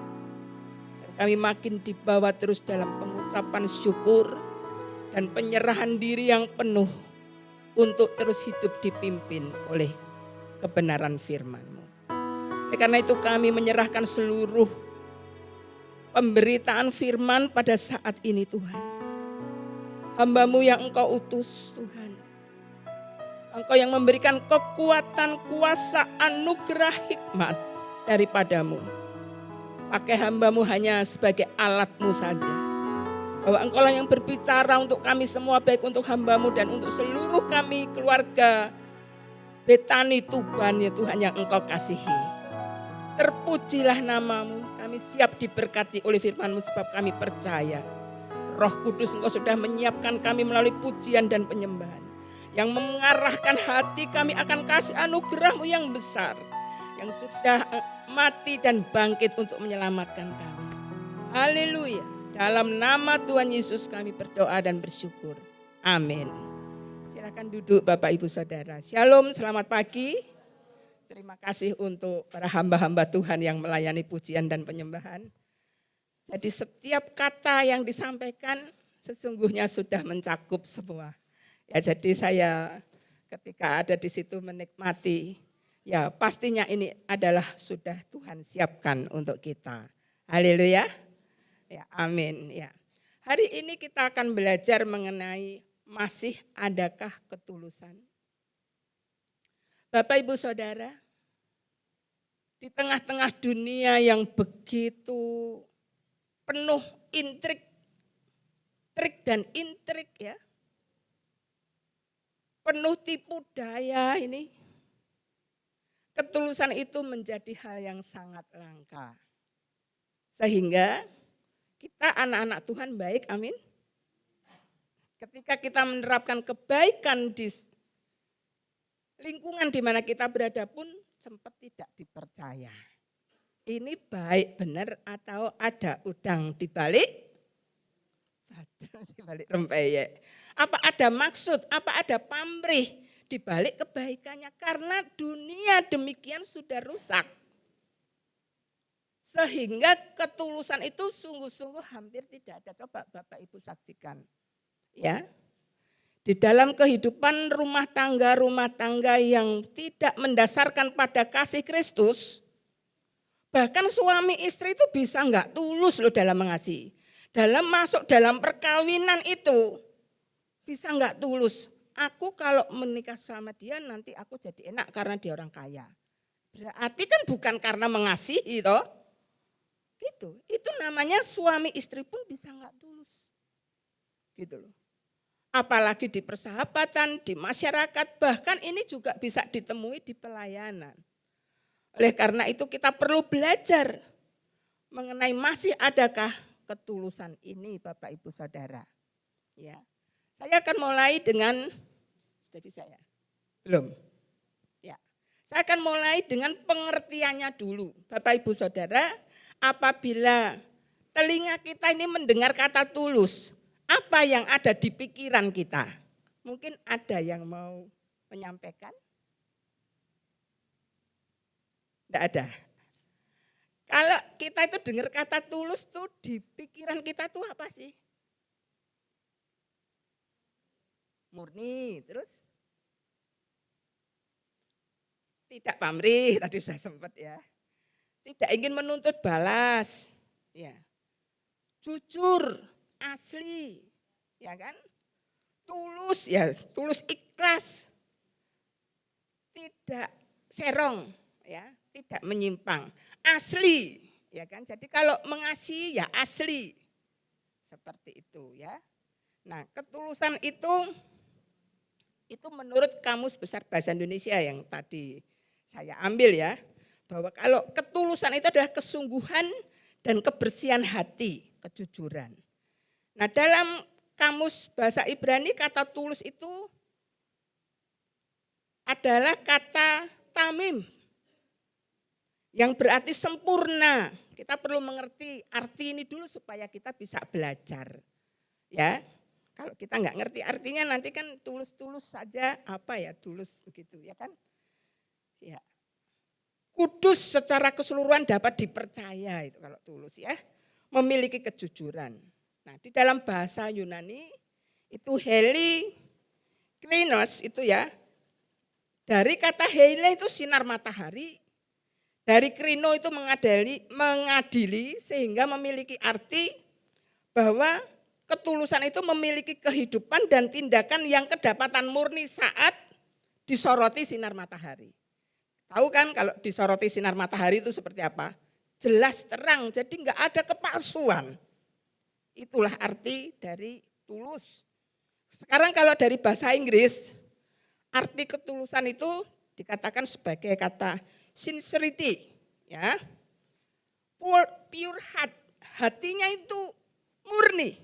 Dan kami makin dibawa terus dalam pengucapan syukur dan penyerahan diri yang penuh untuk terus hidup dipimpin oleh kebenaran firman-Mu. Karena itu kami menyerahkan seluruh pemberitaan firman pada saat ini Tuhan. Hamba-Mu yang Engkau utus Tuhan. Engkau yang memberikan kekuatan, kuasa, anugerah, hikmat daripadamu. Pakai hamba-Mu hanya sebagai alat-Mu saja. Bahwa Engkau lah yang berbicara untuk kami semua, baik untuk hamba-Mu dan untuk seluruh kami keluarga Betani Tuban ya Tuhan yang Engkau kasihi. Terpujilah nama-Mu, kami siap diberkati oleh firman-Mu sebab kami percaya. Roh Kudus Engkau sudah menyiapkan kami melalui pujian dan penyembahan. Yang mengarahkan hati kami akan kasih anugerah-Mu yang besar. Yang sudah mati dan bangkit untuk menyelamatkan kami. Haleluya. Dalam nama Tuhan Yesus kami berdoa dan bersyukur. Amin. Silakan duduk Bapak Ibu Saudara. Shalom, selamat pagi. Terima kasih untuk para hamba-hamba Tuhan yang melayani pujian dan penyembahan. Jadi setiap kata yang disampaikan sesungguhnya sudah mencakup semua. Ya, jadi saya ketika ada di situ menikmati, ya pastinya ini adalah sudah Tuhan siapkan untuk kita. Haleluya. Ya, amin. Ya. Hari ini kita akan belajar mengenai masih adakah ketulusan. Bapak Ibu Saudara, di tengah-tengah dunia yang begitu penuh trik dan intrik ya. Penuh tipu daya ini. Ketulusan itu menjadi hal yang sangat langka. Sehingga kita anak-anak Tuhan baik, amin. Ketika kita menerapkan kebaikan di lingkungan di mana kita berada pun sempat tidak dipercaya. Ini baik benar atau ada udang di balik rempeyek. Apa ada maksud, apa ada pamrih di balik kebaikannya karena dunia demikian sudah rusak. Sehingga ketulusan itu sungguh-sungguh hampir tidak ada. Coba Bapak Ibu saksikan. Ya. Di dalam kehidupan rumah tangga yang tidak mendasarkan pada kasih Kristus, bahkan suami istri itu bisa enggak tulus loh dalam mengasihi. Dalam masuk dalam perkawinan itu bisa enggak tulus. Aku kalau menikah sama dia nanti aku jadi enak karena dia orang kaya. Berarti kan bukan karena mengasihi toh. Gitu. Itu namanya suami istri pun bisa enggak tulus. Gitu loh. Apalagi di persahabatan, di masyarakat, bahkan ini juga bisa ditemui di pelayanan. Oleh karena itu kita perlu belajar mengenai masih adakah ketulusan ini Bapak Ibu Saudara. Ya. Saya akan mulai dengan, sudah bisa ya? Belum? Ya. Saya akan mulai dengan pengertiannya dulu. Bapak Ibu Saudara, apabila telinga kita ini mendengar kata tulus, apa yang ada di pikiran kita? Mungkin ada yang mau menyampaikan? Tidak ada. Kalau kita itu dengar kata tulus tuh di pikiran kita tuh apa sih? Murni, terus? Tidak pamrih, tadi sudah sempat ya. Tidak ingin menuntut balas, ya. Jujur, asli, ya kan? Tulus, ya tulus ikhlas. Tidak serong, ya, tidak menyimpang. Asli, ya kan? Jadi kalau mengasihi ya asli. Seperti itu ya. Nah, ketulusan itu menurut Kamus Besar Bahasa Indonesia yang tadi saya ambil ya. Bahwa kalau ketulusan itu adalah kesungguhan dan kebersihan hati, kejujuran. Nah, dalam Kamus Bahasa Ibrani kata tulus itu adalah kata tamim yang berarti sempurna. Kita perlu mengerti arti ini dulu supaya kita bisa belajar. Ya, kalau kita nggak ngerti artinya nanti kan tulus-tulus saja apa ya tulus begitu ya kan? Ya. Kudus secara keseluruhan dapat dipercaya itu kalau tulus ya. Memiliki kejujuran. Nah, di dalam bahasa Yunani Itu heliklinos itu ya. Dari kata hele itu sinar matahari. Dari krino itu mengadili sehingga memiliki arti bahwa ketulusan itu memiliki kehidupan dan tindakan yang kedapatan murni saat disoroti sinar matahari. Tahu kan kalau disoroti sinar matahari itu seperti apa? Jelas terang, jadi enggak ada kepalsuan. Itulah arti dari tulus. Sekarang kalau dari bahasa Inggris, arti ketulusan itu dikatakan sebagai kata sincerity, ya. Pure heart, hatinya itu murni,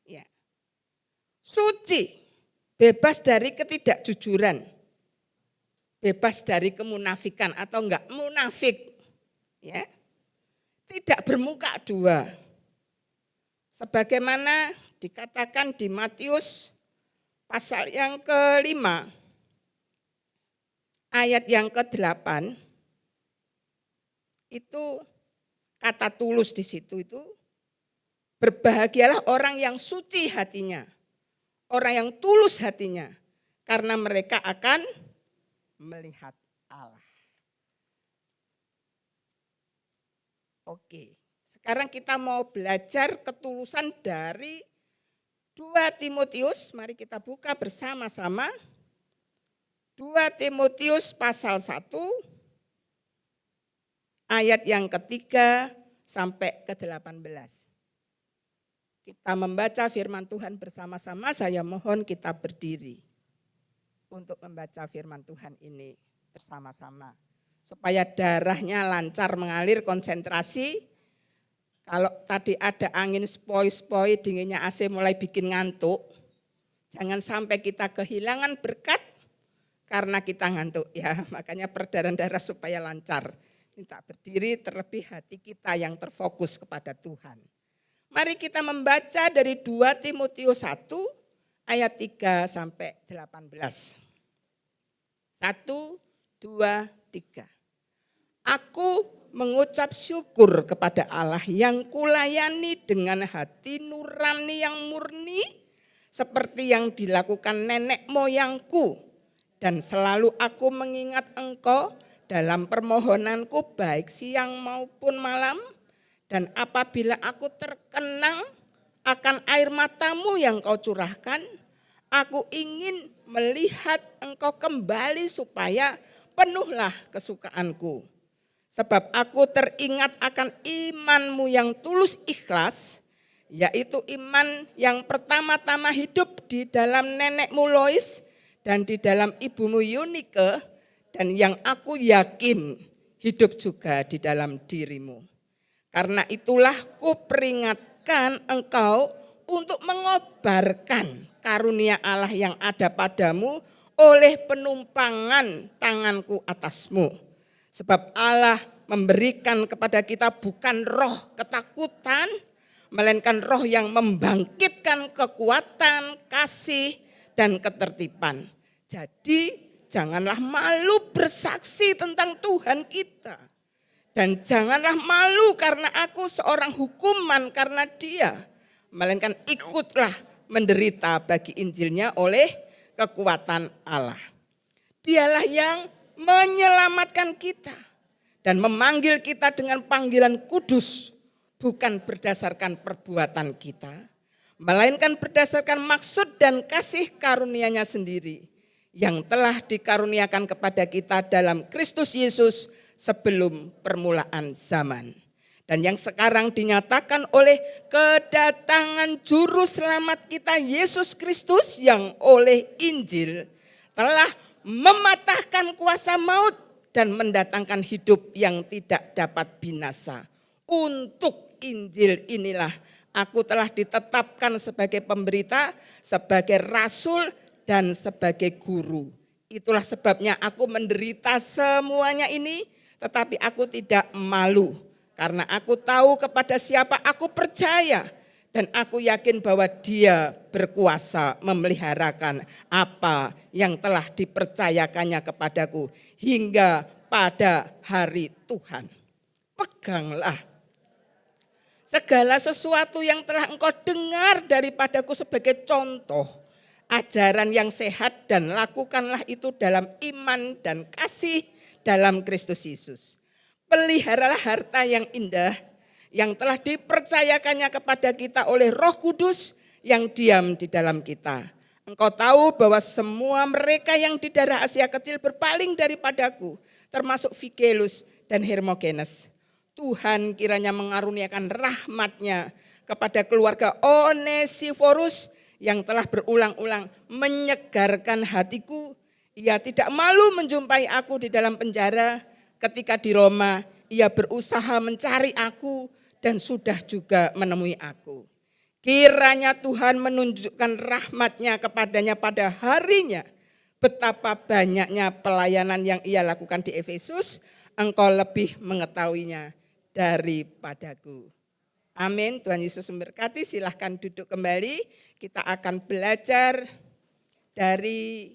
ya. Suci, bebas dari ketidakjujuran, bebas dari kemunafikan atau enggak munafik, ya. Tidak bermuka dua. Sebagaimana dikatakan di Matius pasal yang ke-5 ayat yang ke-8 itu kata tulus di situ itu berbahagialah orang yang suci hatinya, orang yang tulus hatinya, karena mereka akan melihat Allah. Oke, sekarang kita mau belajar ketulusan dari 2 Timotius, mari kita buka bersama-sama. 2 Timotius pasal 1 ayat yang ke-3 sampai ke-18. Kita membaca firman Tuhan bersama-sama, saya mohon kita berdiri untuk membaca firman Tuhan ini bersama-sama. Supaya darahnya lancar mengalir, konsentrasi. Kalau tadi ada angin sepoi-sepoi, dinginnya AC mulai bikin ngantuk, jangan sampai kita kehilangan berkat karena kita ngantuk ya. Makanya peredaran darah supaya lancar. Minta berdiri, terlebih hati kita yang terfokus kepada Tuhan. Mari kita membaca dari 2 Timotius 1 ayat 3 sampai 18. 1, 2, 3. Aku mengucap syukur kepada Allah yang kulayani dengan hati nurani yang murni seperti yang dilakukan nenek moyangku, dan selalu aku mengingat engkau dalam permohonanku baik siang maupun malam, dan apabila aku terkenang akan air matamu yang kau curahkan, aku ingin melihat engkau kembali supaya penuhlah kesukaanku. Sebab aku teringat akan imanmu yang tulus ikhlas, yaitu iman yang pertama-tama hidup di dalam nenekmu Lois dan di dalam ibumu Yunike, dan yang aku yakin hidup juga di dalam dirimu. Karena itulah kuperingatkan engkau untuk mengobarkan karunia Allah yang ada padamu oleh penumpangan tanganku atasmu. Sebab Allah memberikan kepada kita bukan roh ketakutan, melainkan roh yang membangkitkan kekuatan, kasih, dan ketertiban. Jadi janganlah malu bersaksi tentang Tuhan kita. Dan janganlah malu karena aku seorang hukuman karena dia. Melainkan ikutlah menderita bagi Injilnya oleh kekuatan Allah. Dialah yang menyelamatkan kita dan memanggil kita dengan panggilan kudus, bukan berdasarkan perbuatan kita, melainkan berdasarkan maksud dan kasih karunia-Nya sendiri yang telah dikaruniakan kepada kita dalam Kristus Yesus sebelum permulaan zaman, dan yang sekarang dinyatakan oleh kedatangan juru selamat kita Yesus Kristus yang oleh Injil telah mematahkan kuasa maut dan mendatangkan hidup yang tidak dapat binasa. Untuk Injil inilah aku telah ditetapkan sebagai pemberita, sebagai rasul, dan sebagai guru. Itulah sebabnya aku menderita semuanya ini, tetapi aku tidak malu. Karena aku tahu kepada siapa aku percaya, dan aku yakin bahwa Dia berkuasa memeliharakan apa yang telah dipercayakannya kepadaku hingga pada hari Tuhan. Peganglah segala sesuatu yang telah engkau dengar daripadaku sebagai contoh ajaran yang sehat dan lakukanlah itu dalam iman dan kasih dalam Kristus Yesus. Peliharalah harta yang indah yang telah dipercayakannya kepada kita oleh Roh Kudus yang diam di dalam kita. Engkau tahu bahwa semua mereka yang di daerah Asia Kecil berpaling daripadaku, termasuk Figelus dan Hermogenes. Tuhan kiranya mengaruniakan rahmat-Nya kepada keluarga Onesiforus yang telah berulang-ulang menyegarkan hatiku. Ia tidak malu menjumpai aku di dalam penjara. Ketika di Roma, ia berusaha mencari aku dan sudah juga menemui aku. Kiranya Tuhan menunjukkan rahmat-Nya kepadanya pada harinya. Betapa banyaknya pelayanan yang ia lakukan di Efesus, engkau lebih mengetahuinya daripadaku. Amin. Tuhan Yesus memberkati. Silahkan duduk kembali. Kita akan belajar dari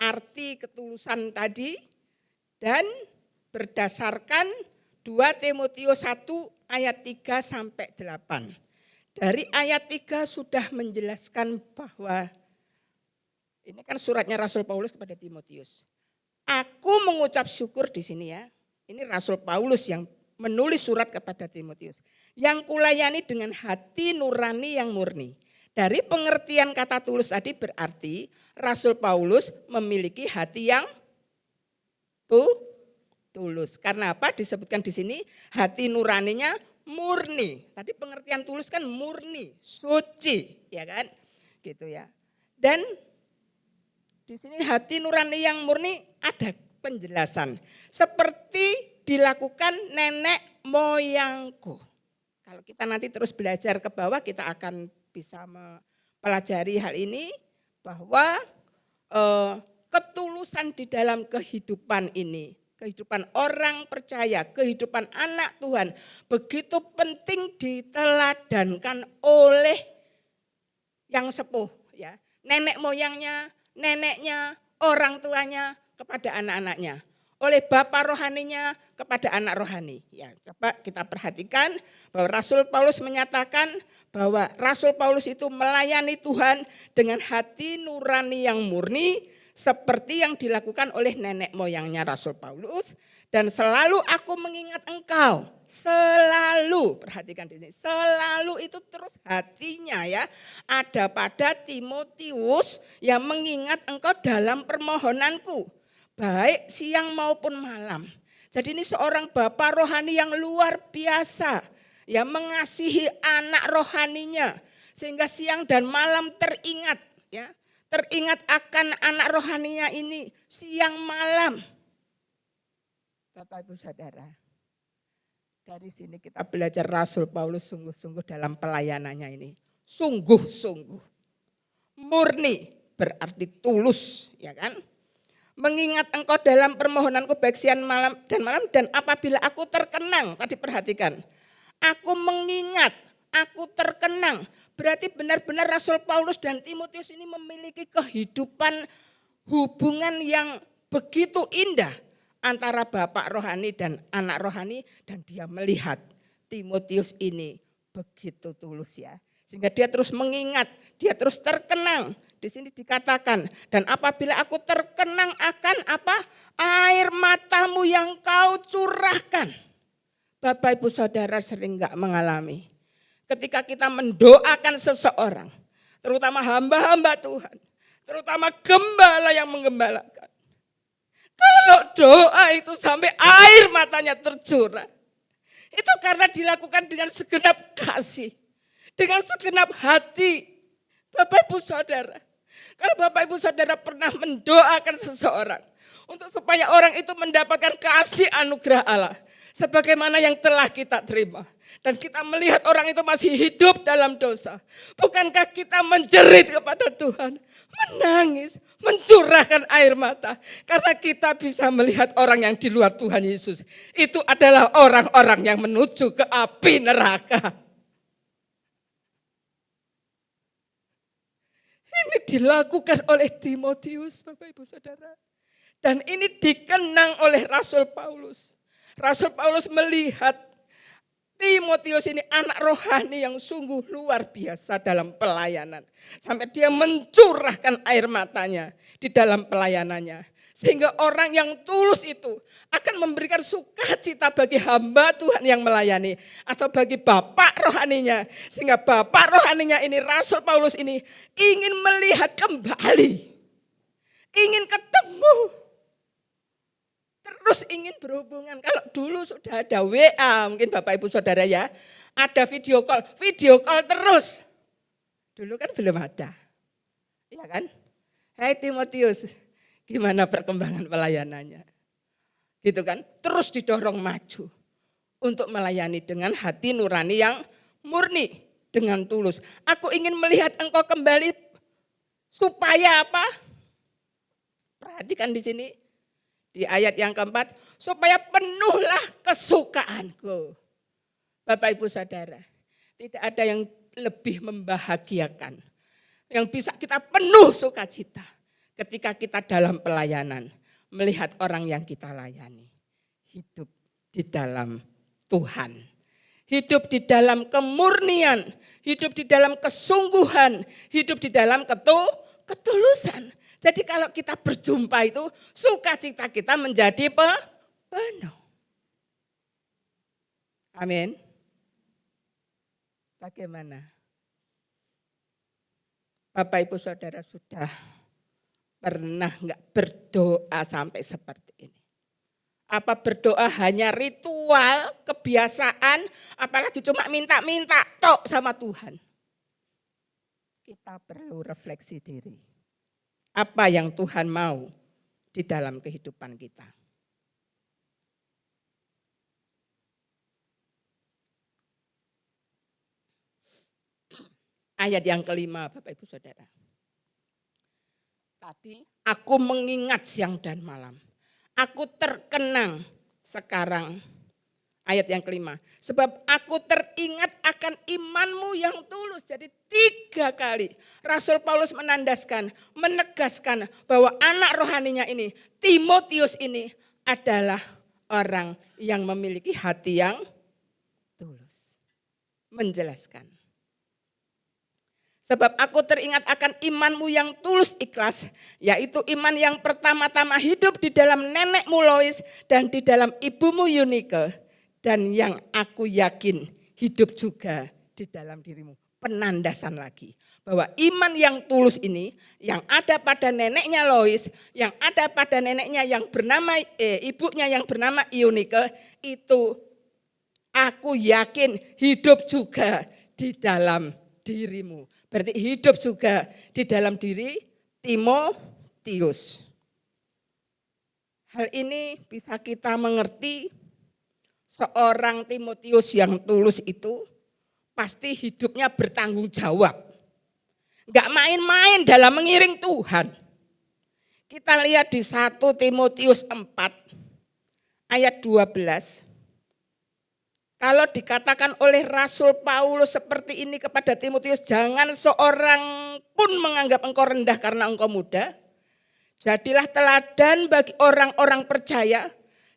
arti ketulusan tadi dan berdasarkan 2 Timotius 1 ayat 3 sampai 8. Dari ayat 3 sudah menjelaskan bahwa ini kan suratnya Rasul Paulus kepada Timotius. Aku mengucap syukur di sini ya. Ini Rasul Paulus yang menulis surat kepada Timotius. Yang kulayani dengan hati nurani yang murni. Dari pengertian kata tulus tadi berarti Rasul Paulus memiliki hati yang tulus. Karena apa? Disebutkan di sini hati nuraninya murni. Tadi pengertian tulus kan murni, suci, ya kan? Gitu ya. Dan di sini hati nurani yang murni ada penjelasan. Seperti dilakukan nenek moyangku. Kalau kita nanti terus belajar ke bawah, kita akan bisa mempelajari hal ini bahwa ketulusan di dalam kehidupan ini, kehidupan orang percaya, kehidupan anak Tuhan begitu penting diteladankan oleh yang sepuh, ya, nenek moyangnya, neneknya, orang tuanya kepada anak-anaknya. Oleh bapak rohaninya kepada anak rohani. Ya, coba kita perhatikan bahwa Rasul Paulus menyatakan bahwa Rasul Paulus itu melayani Tuhan dengan hati nurani yang murni seperti yang dilakukan oleh nenek moyangnya Rasul Paulus. Dan selalu aku mengingat engkau, selalu, perhatikan di sini, selalu itu terus hatinya ya, ada pada Timotius yang mengingat engkau dalam permohonanku. Baik siang maupun malam. Jadi ini seorang bapak rohani yang luar biasa. Ya, mengasihi anak rohaninya. Sehingga siang dan malam teringat. Ya, teringat akan anak rohaninya ini siang malam. Bapak Ibu Saudara. Dari sini kita belajar Rasul Paulus sungguh-sungguh dalam pelayanannya ini. Sungguh-sungguh. Murni berarti tulus. Ya kan? Mengingat engkau dalam permohonanku baik siang malam dan apabila aku terkenang, tadi perhatikan, aku mengingat, aku terkenang, berarti benar-benar Rasul Paulus dan Timotius ini memiliki kehidupan hubungan yang begitu indah antara bapak rohani dan anak rohani, dan dia melihat Timotius ini begitu tulus ya, sehingga dia terus mengingat, dia terus terkenang. Di sini dikatakan, dan apabila aku terkenang akan apa? Air matamu yang kau curahkan. Bapak Ibu Saudara sering enggak mengalami. Ketika kita mendoakan seseorang, terutama hamba-hamba Tuhan, terutama gembala yang menggembalakan. Kalau doa itu sampai air matanya tercurah, itu karena dilakukan dengan segenap kasih, dengan segenap hati. Bapak Ibu Saudara, kalau Bapak Ibu Saudara pernah mendoakan seseorang untuk supaya orang itu mendapatkan kasih anugerah Allah sebagaimana yang telah kita terima, dan kita melihat orang itu masih hidup dalam dosa, bukankah kita menjerit kepada Tuhan, menangis, mencurahkan air mata karena kita bisa melihat orang yang di luar Tuhan Yesus itu adalah orang-orang yang menuju ke api neraka. Ini dilakukan oleh Timotius, Bapak Ibu Saudara. Dan ini dikenang oleh Rasul Paulus. Rasul Paulus melihat Timotius ini anak rohani yang sungguh luar biasa dalam pelayanan. Sampai dia mencurahkan air matanya di dalam pelayanannya. Sehingga orang yang tulus itu akan memberikan sukacita bagi hamba Tuhan yang melayani. Atau bagi bapak rohaninya. Sehingga bapak rohaninya ini, Rasul Paulus ini ingin melihat kembali. Ingin ketemu. Terus ingin berhubungan. Kalau dulu sudah ada WA, mungkin Bapak Ibu Saudara ya. Ada video call terus. Dulu kan belum ada. Iya kan? Hai Timotius, gimana perkembangan pelayanannya? Gitu kan? Terus didorong maju untuk melayani dengan hati nurani yang murni, dengan tulus. Aku ingin melihat engkau kembali supaya apa? Perhatikan di sini. Di ayat yang keempat, supaya penuhlah kesukaanku. Bapak Ibu Saudara, tidak ada yang lebih membahagiakan. Yang bisa kita penuh sukacita ketika kita dalam pelayanan. Melihat orang yang kita layani. Hidup di dalam Tuhan. Hidup di dalam kemurnian. Hidup di dalam kesungguhan. Hidup di dalam ketulusan. Jadi kalau kita berjumpa itu, sukacita kita menjadi penuh. Amin. Bagaimana? Bapak Ibu Saudara sudah pernah enggak berdoa sampai seperti ini? Apa berdoa hanya ritual, kebiasaan, apalagi cuma minta-minta tok sama Tuhan? Kita perlu refleksi diri. Apa yang Tuhan mau di dalam kehidupan kita. Ayat yang kelima Bapak Ibu Saudara. Tadi aku mengingat siang dan malam. Aku terkenang sekarang. Ayat yang kelima. Sebab aku teringat akan imanmu yang tulus. Jadi 3 kali Rasul Paulus menandaskan, menegaskan bahwa anak rohaninya ini, Timotius ini adalah orang yang memiliki hati yang tulus. Menjelaskan. Sebab aku teringat akan imanmu yang tulus ikhlas, yaitu iman yang pertama-tama hidup di dalam nenekmu Lois dan di dalam ibumu Eunike. Dan yang aku yakin hidup juga di dalam dirimu. Penandasan lagi. Bahwa iman yang tulus ini yang ada pada neneknya Lois, yang ada pada neneknya yang bernama, ibunya yang bernama Eunike, itu aku yakin hidup juga di dalam dirimu. Berarti hidup juga di dalam diri Timotius. Hal ini bisa kita mengerti. Seorang Timotius yang tulus itu pasti hidupnya bertanggung jawab. Enggak main-main dalam mengiring Tuhan. Kita lihat di 1 Timotius 4 ayat 12. Kalau dikatakan oleh Rasul Paulus seperti ini kepada Timotius, jangan seorang pun menganggap engkau rendah karena engkau muda. Jadilah teladan bagi orang-orang percaya.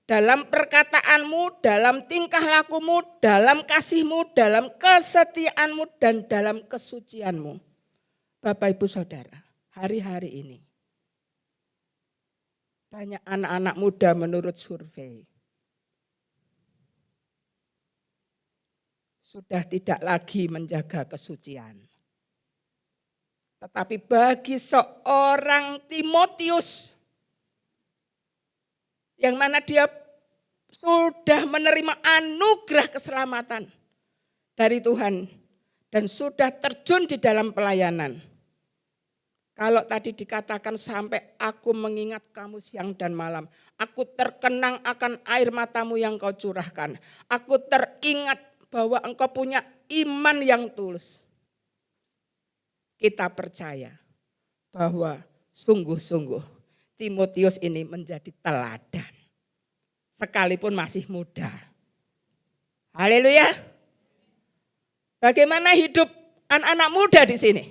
Dalam perkataanmu, dalam tingkah lakumu, dalam kasihmu, dalam kesetiaanmu, dan dalam kesucianmu. Bapak Ibu Saudara, hari-hari ini banyak anak-anak muda menurut survei sudah tidak lagi menjaga kesucian. Tetapi bagi seorang Timotius yang mana dia sudah menerima anugerah keselamatan dari Tuhan dan sudah terjun di dalam pelayanan. Kalau tadi dikatakan sampai aku mengingat kamu siang dan malam, aku terkenang akan air matamu yang kau curahkan. Aku teringat bahwa engkau punya iman yang tulus. Kita percaya bahwa sungguh-sungguh Timotius ini menjadi teladan. Sekalipun masih muda. Haleluya. Bagaimana hidup anak-anak muda di sini?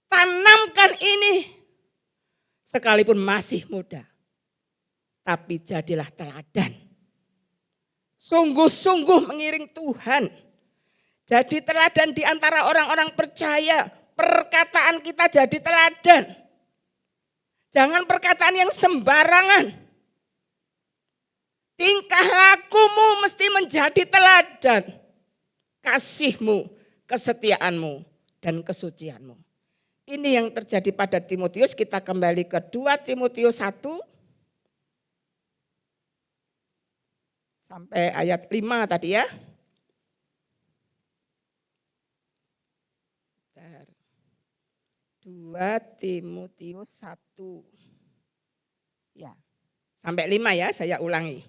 Tanamkan ini. Sekalipun masih muda. Tapi jadilah teladan. sungguh-sungguh mengiring Tuhan. Jadi teladan di antara orang-orang percaya, perkataan kita jadi teladan. Jangan perkataan yang sembarangan. Tingkah lakumu mesti menjadi teladan. Kasihmu, kesetiaanmu, dan kesucianmu. Ini yang terjadi pada Timotius. Kita kembali ke 2 Timotius 1. Sampai ayat 5 tadi ya. 2 Timotius 1. Ya, sampai 5 ya, saya ulangi.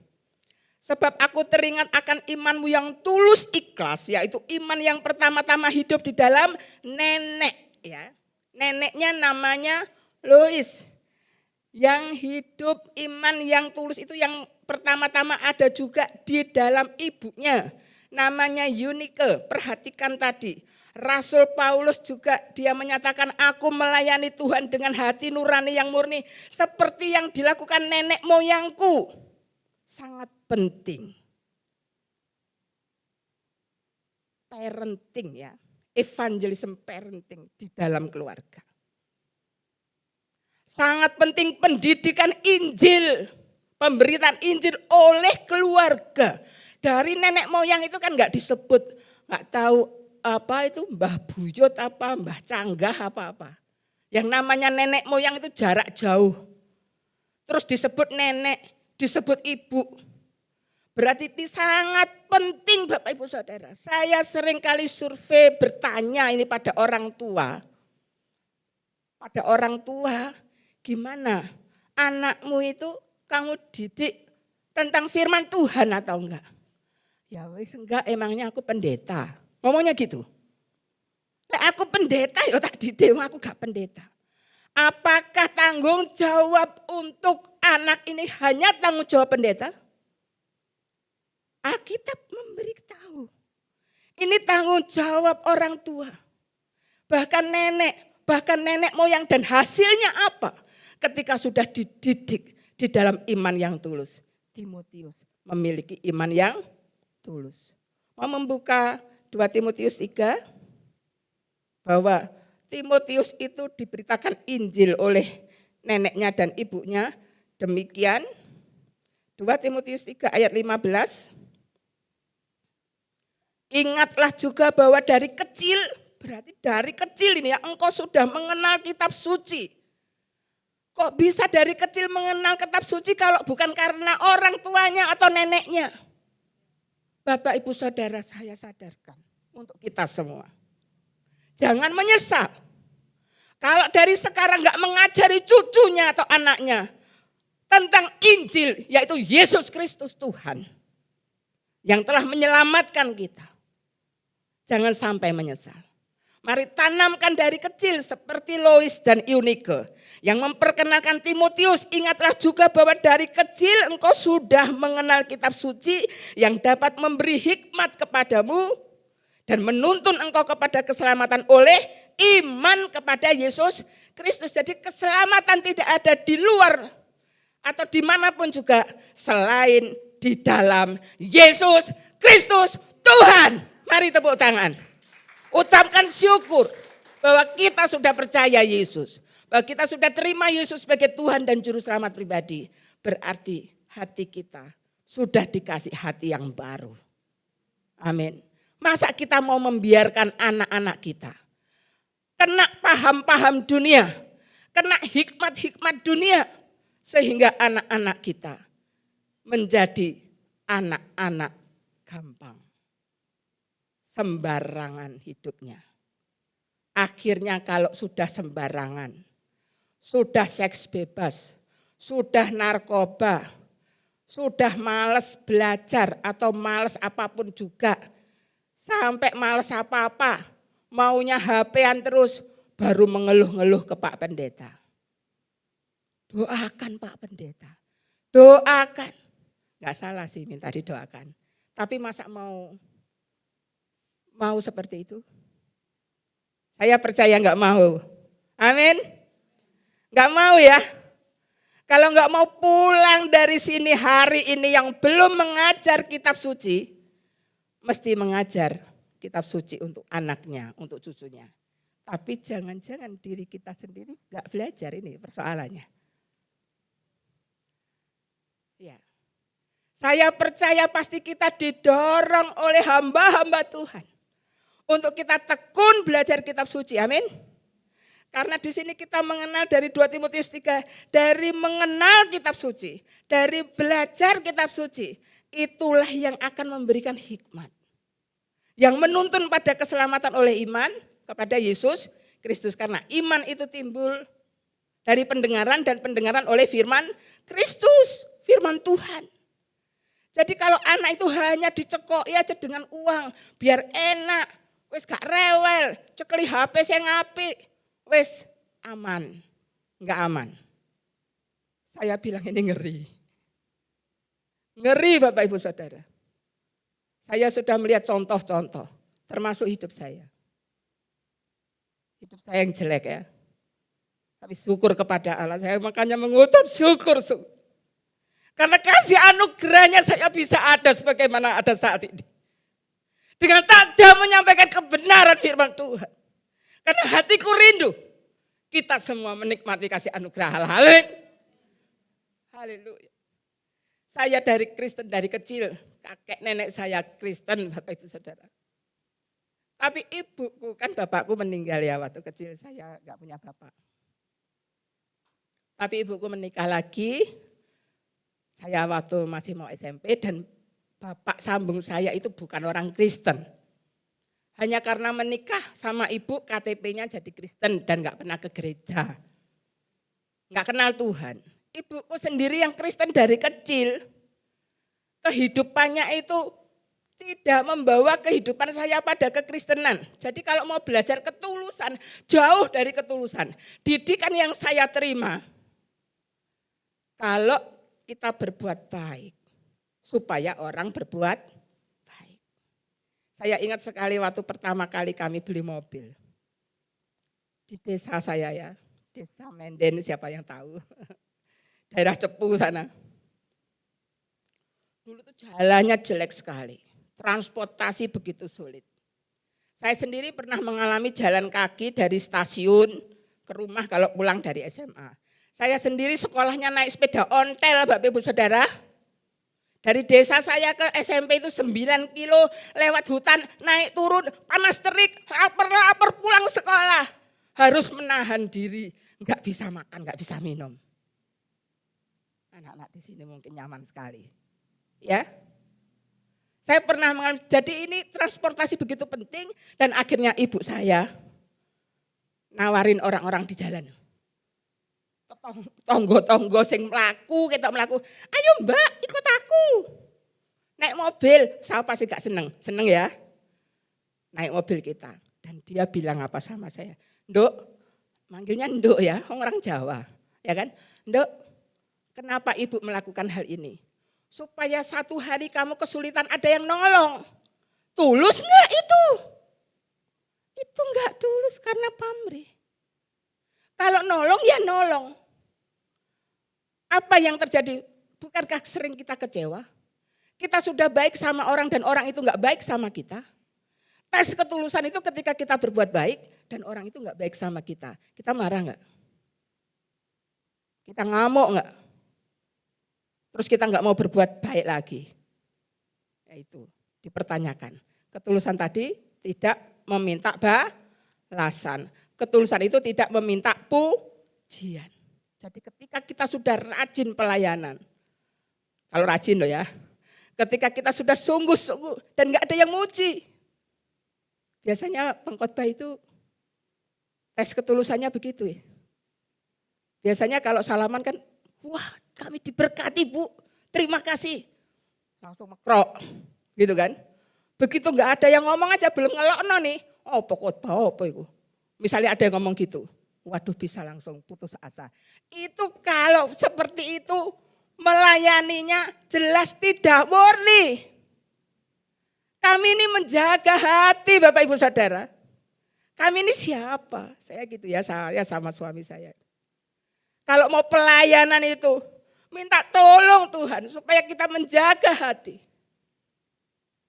Sebab aku teringat akan imanmu yang tulus ikhlas, yaitu iman yang pertama-tama hidup di dalam nenek. Ya. Neneknya namanya Lois. Yang hidup iman yang tulus itu yang pertama-tama ada juga di dalam ibunya. Namanya Eunike, perhatikan tadi. Rasul Paulus juga dia menyatakan aku melayani Tuhan dengan hati nurani yang murni. Seperti yang dilakukan nenek moyangku. Sangat penting. Parenting ya. Evangelism parenting di dalam keluarga. Sangat penting pendidikan Injil. Pemberitaan Injil oleh keluarga. Dari nenek moyang itu kan gak disebut. Gak tahu apa itu Mbah Buyut apa, Mbah Canggah apa-apa. Yang namanya nenek moyang itu jarak jauh. Terus disebut nenek, disebut ibu. Berarti ini sangat penting Bapak Ibu Saudara. Saya sering kali survei bertanya ini pada orang tua. Pada orang tua, gimana anakmu itu kamu didik tentang firman Tuhan atau enggak? Ya wis enggak, emangnya aku pendeta. Ngomongnya gitu. Aku pendeta ya tak didik, aku gak pendeta. Apakah tanggung jawab untuk anak ini hanya tanggung jawab pendeta? Alkitab memberitahu. Ini tanggung jawab orang tua. Bahkan nenek moyang dan hasilnya apa? Ketika sudah dididik di dalam iman yang tulus. Timotius memiliki iman yang tulus. Mau membuka 2 Timotius 3 bahwa Timotius itu diberitakan Injil oleh neneknya dan ibunya. Demikian 2 Timotius 3 ayat 15. Ingatlah juga bahwa dari kecil, berarti dari kecil ini ya engkau sudah mengenal kitab suci. Kok bisa dari kecil mengenal kitab suci kalau bukan karena orang tuanya atau neneknya? Bapak Ibu Saudara, saya sadarkan untuk kita semua. Jangan menyesal. Kalau dari sekarang gak mengajari cucunya atau anaknya tentang Injil, yaitu Yesus Kristus Tuhan yang telah menyelamatkan kita. Jangan sampai menyesal. Mari tanamkan dari kecil seperti Lois dan Eunike yang memperkenalkan Timotius. Ingatlah juga bahwa dari kecil engkau sudah mengenal kitab suci yang dapat memberi hikmat kepadamu dan menuntun engkau kepada keselamatan oleh iman kepada Yesus Kristus. Jadi keselamatan tidak ada di luar atau dimanapun juga selain di dalam Yesus Kristus Tuhan. Mari tepuk tangan. Ucapkan syukur bahwa kita sudah percaya Yesus. Bahwa kita sudah terima Yesus sebagai Tuhan dan Juru Selamat pribadi. Berarti hati kita sudah dikasih hati yang baru. Amin. Masa kita mau membiarkan anak-anak kita kena paham-paham dunia, kena hikmat-hikmat dunia, sehingga anak-anak kita menjadi anak-anak gampang. Sembarangan hidupnya. Akhirnya kalau sudah sembarangan, sudah seks bebas, sudah narkoba, sudah malas belajar atau malas apapun juga, sampai malas apa-apa, maunya HP-an terus, baru mengeluh-ngeluh ke Pak Pendeta. Doakan Pak Pendeta, doakan. Gak salah sih minta didoakan, tapi masa mau seperti itu? Saya percaya gak mau. Amin. Gak mau ya. Kalau nggak mau pulang dari sini hari ini yang belum mengajar kitab suci, mesti mengajar kitab suci untuk anaknya, untuk cucunya. Tapi jangan-jangan diri kita sendiri nggak belajar, ini persoalannya. Ya. Saya percaya pasti kita didorong oleh hamba-hamba Tuhan untuk kita tekun belajar kitab suci. Amin. Karena di sini kita mengenal dari 2 Timotius 3, dari mengenal kitab suci, dari belajar kitab suci, itulah yang akan memberikan hikmat. Yang menuntun pada keselamatan oleh iman kepada Yesus Kristus. Karena iman itu timbul dari pendengaran dan pendengaran oleh firman Kristus, firman Tuhan. Jadi kalau anak itu hanya dicekoki aja dengan uang, biar enak, wis gak rewel, cekeli HP sing apik, wis aman. Enggak aman. Saya bilang ini ngeri. Ngeri Bapak Ibu Saudara. Saya sudah melihat contoh-contoh, termasuk hidup saya. Hidup saya yang jelek ya. Tapi syukur kepada Allah, saya makanya mengucap syukur. Karena kasih anugerahnya saya bisa ada sebagaimana ada saat ini. Dengan tajam menyampaikan kebenaran firman Tuhan. Karena hatiku rindu. Kita semua menikmati kasih anugerah. Haleluya. Saya dari Kristen dari kecil. Kakek nenek saya Kristen Bapak Ibu Saudara. Tapi ibuku kan bapakku meninggal ya waktu kecil. Saya gak punya bapak. Tapi ibuku menikah lagi. Saya waktu masih mau SMP dan bapak sambung saya itu bukan orang Kristen. Hanya karena menikah sama ibu KTP-nya jadi Kristen dan gak pernah ke gereja. Gak kenal Tuhan. Ibuku sendiri yang Kristen dari kecil. Kehidupannya itu tidak membawa kehidupan saya pada kekristenan. Jadi kalau mau belajar ketulusan, jauh dari ketulusan. Didikan yang saya terima. Kalau kita berbuat baik, supaya orang berbuat baik. Saya ingat sekali waktu pertama kali kami beli mobil. Di desa saya ya, desa Menden siapa yang tahu. Daerah Cepu sana. Dulu tuh jalannya jelek sekali, transportasi begitu sulit. Saya sendiri pernah mengalami jalan kaki dari stasiun ke rumah kalau pulang dari SMA. Saya sendiri sekolahnya naik sepeda ontel Bapak Ibu Saudara. Dari desa saya ke SMP itu 9 kilo lewat hutan, naik turun, panas terik, lapar pulang sekolah. Harus menahan diri, enggak bisa makan, enggak bisa minum. Anak-anak di sini mungkin nyaman sekali. Ya. Saya pernah mengalami, jadi ini transportasi begitu penting dan akhirnya ibu saya nawarin orang-orang di jalan. Tonggo-tonggo sing melaku, kita melaku, ayo mbak ikut aku. Naik mobil, siapa sih gak seneng? Seneng ya? Naik mobil kita. Dan dia bilang apa sama saya? Nduk, manggilnya nduk ya, orang Jawa. Ya kan? Nduk, kenapa ibu melakukan hal ini? Supaya satu hari kamu kesulitan ada yang nolong. Tulus enggak itu? Itu enggak tulus karena pamrih. Kalau nolong ya nolong. Apa yang terjadi? Bukankah sering kita kecewa? Kita sudah baik sama orang dan orang itu enggak baik sama kita. Tes ketulusan itu ketika kita berbuat baik dan orang itu enggak baik sama kita. Kita marah enggak? Kita ngamuk enggak? Terus kita enggak mau berbuat baik lagi. Ya itu dipertanyakan. Ketulusan tadi tidak meminta balasan. Ketulusan itu tidak meminta pujian. Jadi ketika kita sudah rajin pelayanan, kalau rajin loh ya, ketika kita sudah sungguh-sungguh dan gak ada yang muji. Biasanya pengkhotbah itu tes ketulusannya begitu ya. Biasanya kalau salaman kan, wah kami diberkati Bu, terima kasih. Langsung mekrok gitu kan. Begitu gak ada yang ngomong aja belum ngelokno nih, oh khotbah apa itu. Misalnya ada yang ngomong gitu, waduh bisa langsung putus asa. Itu kalau seperti itu melayaninya jelas tidak murni. Kami ini menjaga hati Bapak Ibu Saudara. Kami ini siapa? Saya gitu ya, saya sama suami saya. Kalau mau pelayanan itu, minta tolong Tuhan supaya kita menjaga hati.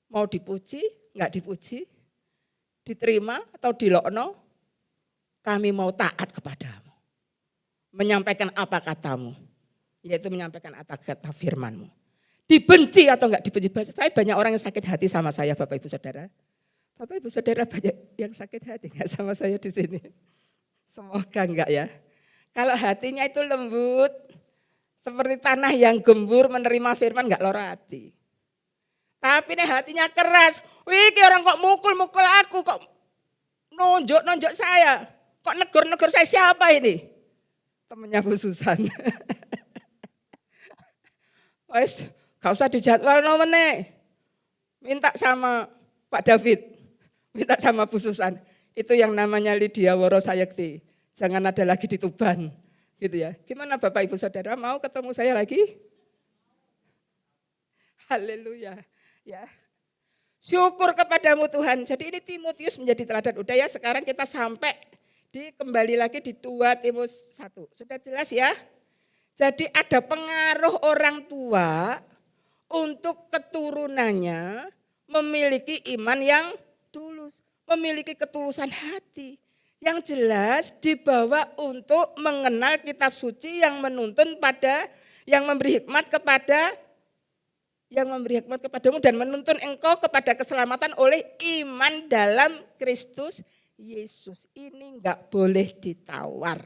Mau dipuji, enggak dipuji, diterima atau dilokno, kami mau taat kepadamu. Menyampaikan apa katamu, yaitu menyampaikan kata firmanmu. Dibenci atau enggak dibenci. Saya banyak orang yang sakit hati sama saya, Bapak Ibu Saudara. Bapak Ibu Saudara banyak yang sakit hati enggak sama saya di sini? Semoga enggak ya. Kalau hatinya itu lembut, seperti tanah yang gembur menerima firman enggak loro hati. Tapi ini hatinya keras. Wih, orang kok mukul-mukul aku, kok nonjok saya. Kok negor-negor saya, siapa ini? Temennya Bu Susan. Wes, gak usah dijadwal nomene. Minta sama Pak David, minta sama Bu Susan. Itu yang namanya Lydia Woro Sayekti. Jangan ada lagi di Tuban, gitu ya. Gimana Bapak Ibu Saudara, mau ketemu saya lagi? Haleluya, ya. Syukur kepadamu Tuhan. Jadi ini Timotius menjadi teladan. Udah ya, sekarang kita sampai kembali lagi di 2 Timotius 1. Sudah jelas ya? Jadi ada pengaruh orang tua untuk keturunannya memiliki iman yang tulus, memiliki ketulusan hati. Yang jelas dibawa untuk mengenal kitab suci yang menuntun pada, yang memberi hikmat kepadamu dan menuntun engkau kepada keselamatan oleh iman dalam Kristus Yesus. Ini enggak boleh ditawar.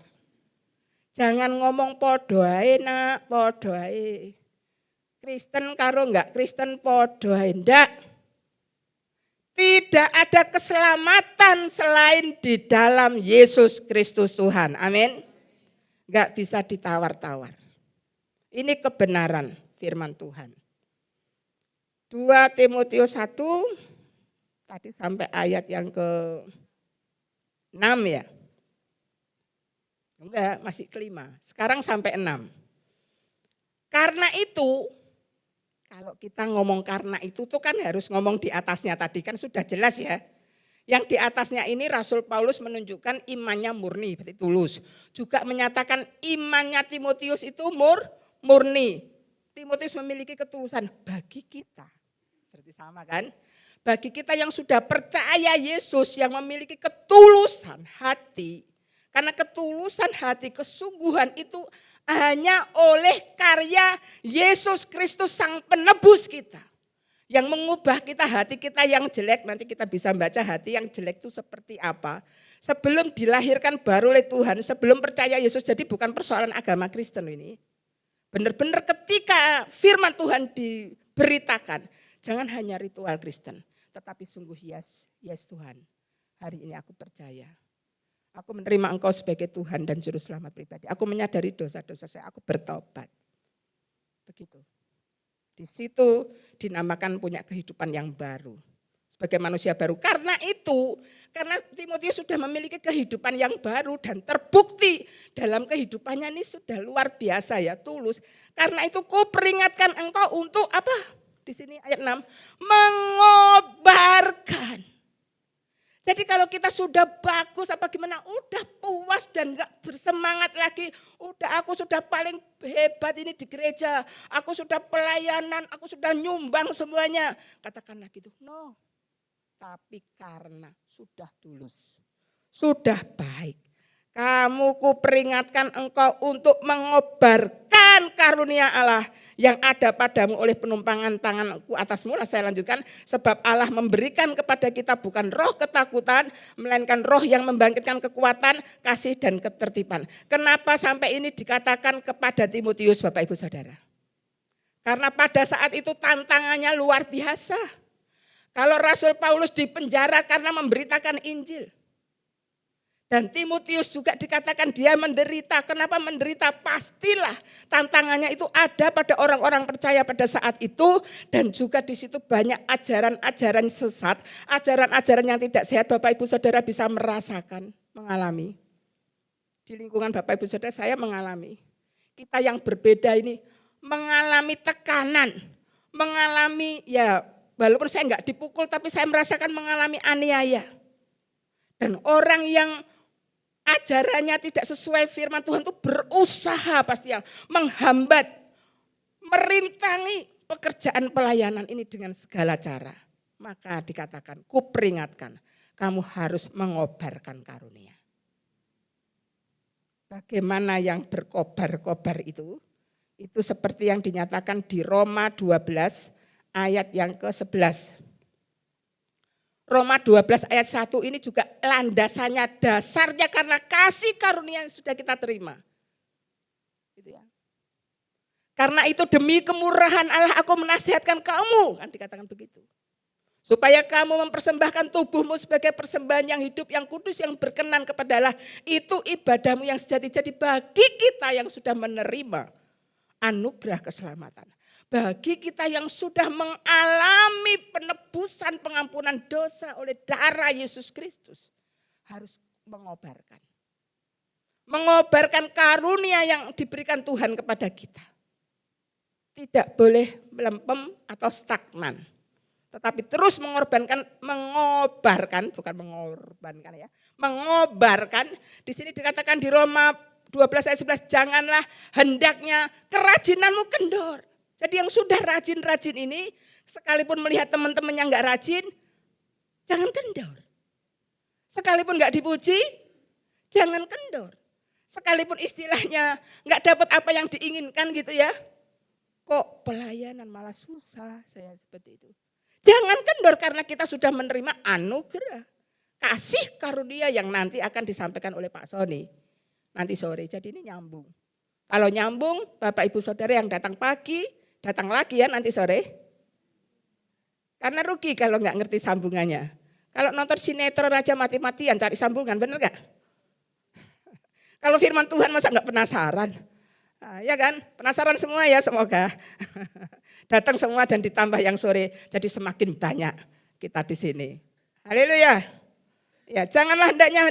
Jangan ngomong podo ae nak, podo ae. Kristen karo enggak Kristen podo ae, ndak. Tidak ada keselamatan selain di dalam Yesus Kristus Tuhan. Amin. Enggak bisa ditawar-tawar. Ini kebenaran firman Tuhan. 2 Timotius 1 tadi sampai ayat yang ke-6 ya. Enggak, masih ke-5. Sekarang sampai 6. Karena itu, kalau kita ngomong karena itu tuh kan harus ngomong di atasnya tadi kan sudah jelas ya. Yang di atasnya ini Rasul Paulus menunjukkan imannya murni, berarti tulus. Juga menyatakan imannya Timotius itu murni. Timotius memiliki ketulusan bagi kita. Berarti sama kan? Bagi kita yang sudah percaya Yesus, yang memiliki ketulusan hati. Karena ketulusan hati, kesungguhan itu hanya oleh karya Yesus Kristus Sang Penebus kita. Yang mengubah kita, hati kita yang jelek, nanti kita bisa baca hati yang jelek itu seperti apa. Sebelum dilahirkan baru oleh Tuhan, sebelum percaya Yesus, jadi bukan persoalan agama Kristen ini. Benar-benar ketika firman Tuhan diberitakan, jangan hanya ritual Kristen, tetapi sungguh yes Tuhan. Hari ini aku percaya. Aku menerima Engkau sebagai Tuhan dan Juru Selamat pribadi. Aku menyadari dosa-dosa saya, aku bertobat. Begitu. Di situ dinamakan punya kehidupan yang baru. Sebagai manusia baru. Karena itu, karena Timotius sudah memiliki kehidupan yang baru dan terbukti dalam kehidupannya ini sudah luar biasa ya, tulus. Karena itu ku peringatkan engkau untuk apa? Di sini ayat 6, mengobarkan. Jadi kalau kita sudah bagus apa gimana, udah puas dan gak bersemangat lagi. Udah aku sudah paling hebat ini di gereja. Aku sudah pelayanan, aku sudah nyumbang semuanya. Katakanlah gitu, no. Tapi karena sudah tulus, sudah baik. Kamu ku peringatkan engkau untuk mengobarkan karunia Allah yang ada padamu oleh penumpangan tanganku atasmu. Saya lanjutkan, sebab Allah memberikan kepada kita bukan roh ketakutan, melainkan roh yang membangkitkan kekuatan, kasih dan ketertiban. Kenapa sampai ini dikatakan kepada Timotius Bapak Ibu Saudara? Karena pada saat itu tantangannya luar biasa. Kalau Rasul Paulus dipenjara karena memberitakan Injil. Dan Timotius juga dikatakan dia menderita. Kenapa menderita? Pastilah tantangannya itu ada pada orang-orang percaya pada saat itu. Dan juga di situ banyak ajaran-ajaran sesat, ajaran-ajaran yang tidak sehat. Bapak Ibu Saudara bisa merasakan, mengalami. Di lingkungan Bapak Ibu Saudara saya mengalami. Kita yang berbeda ini mengalami tekanan, mengalami ya walaupun saya enggak dipukul tapi saya merasakan mengalami aniaya. Dan orang yang ajarannya tidak sesuai firman Tuhan itu berusaha pasti yang menghambat, merintangi pekerjaan pelayanan ini dengan segala cara. Maka dikatakan, kuperingatkan, kamu harus mengobarkan karunia. Bagaimana yang berkobar-kobar itu? Itu seperti yang dinyatakan di Roma 12 ayat yang ke-11. Roma 12 ayat 1 ini juga landasannya, dasarnya karena kasih karunia yang sudah kita terima. Gitu ya. Karena itu demi kemurahan Allah aku menasihatkan kamu, kan dikatakan begitu. Supaya kamu mempersembahkan tubuhmu sebagai persembahan yang hidup, yang kudus, yang berkenan kepada Allah. Itu ibadahmu yang sejati. Jadi bagi kita yang sudah menerima anugerah keselamatan. Bagi kita yang sudah mengalami penebusan pengampunan dosa oleh darah Yesus Kristus. Harus mengobarkan. Mengobarkan karunia yang diberikan Tuhan kepada kita. Tidak boleh melempem atau stagnan. Tetapi terus mengobarkan, bukan mengorbankan ya. Mengobarkan, di sini dikatakan di Roma 12 ayat 11, janganlah hendaknya kerajinanmu kendor. Jadi yang sudah rajin-rajin ini, sekalipun melihat teman-teman yang gak rajin, jangan kendor. Sekalipun gak dipuji, jangan kendor. Sekalipun istilahnya gak dapat apa yang diinginkan gitu ya. Kok pelayanan malah susah, saya seperti itu. Jangan kendor karena kita sudah menerima anugerah. Kasih karunia yang nanti akan disampaikan oleh Pak Sony. Nanti sore, jadi ini nyambung. Kalau nyambung, Bapak Ibu Saudara yang datang pagi, datang lagi ya nanti sore. Karena rugi kalau nggak ngerti sambungannya. Kalau nonton sinetron aja mati-matian cari sambungan, bener gak? Kalau firman Tuhan masa nggak penasaran? Nah, ya kan, penasaran semua ya semoga. Datang semua dan ditambah yang sore, jadi semakin banyak kita di sini. Haleluya. Ya, janganlah hendaknya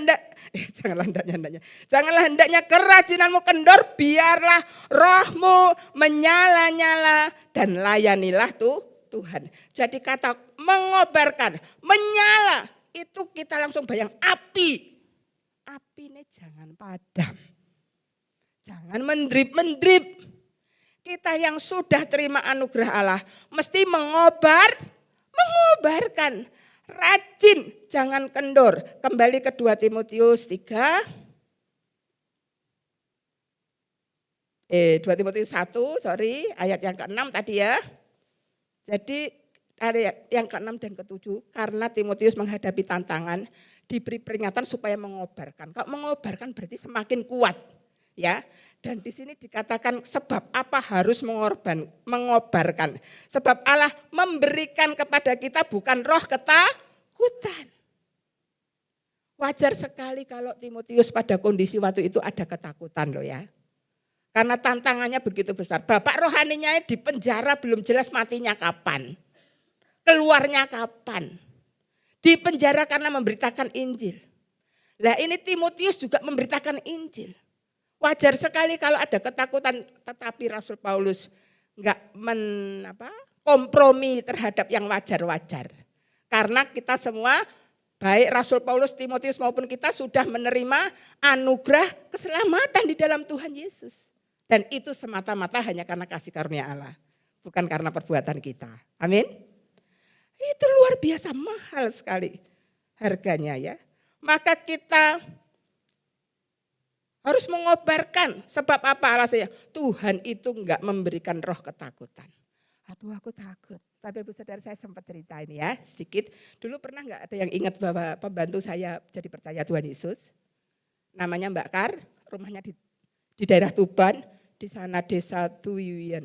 kerajinanmu kendor, biarlah rohmu menyala-nyala dan layanilah Tuhan. Jadi kata mengobarkan, menyala, itu kita langsung bayang api. Api ini jangan padam. Jangan mendrip-mendrip. Kita yang sudah terima anugerah Allah mesti mengobarkan. Rajin, jangan kendor. Kembali ke 2 Timotius 3. 2 Timotius 1, ayat yang ke-6 tadi ya. Jadi ayat yang ke-6 dan ke-7, karena Timotius menghadapi tantangan, diberi peringatan supaya mengobarkan. Kalau mengobarkan berarti semakin kuat. Ya, dan di sini dikatakan sebab apa harus mengobarkan. Sebab Allah memberikan kepada kita bukan roh ketakutan. Wajar sekali kalau Timotius pada kondisi waktu itu ada ketakutan loh ya. Karena tantangannya begitu besar. Bapak rohaninya di penjara belum jelas matinya kapan. Keluarnya kapan. Di penjara karena memberitakan Injil. Lah ini Timotius juga memberitakan Injil. Wajar sekali kalau ada ketakutan, tetapi Rasul Paulus enggak kompromi terhadap yang wajar-wajar. Karena kita semua, baik Rasul Paulus, Timotius maupun kita sudah menerima anugerah keselamatan di dalam Tuhan Yesus. Dan itu semata-mata hanya karena kasih karunia Allah, bukan karena perbuatan kita. Amin. Itu luar biasa mahal sekali harganya ya. Maka kita harus mengobarkan. Sebab apa alasannya? Tuhan itu enggak memberikan roh ketakutan. Aduh aku takut. Tapi Ibu Saudara saya sempat cerita ini ya sedikit. Dulu pernah enggak ada yang ingat bahwa pembantu saya jadi percaya Tuhan Yesus? Namanya Mbak Kar, rumahnya di daerah Tuban. Di sana desa Tuwiwian.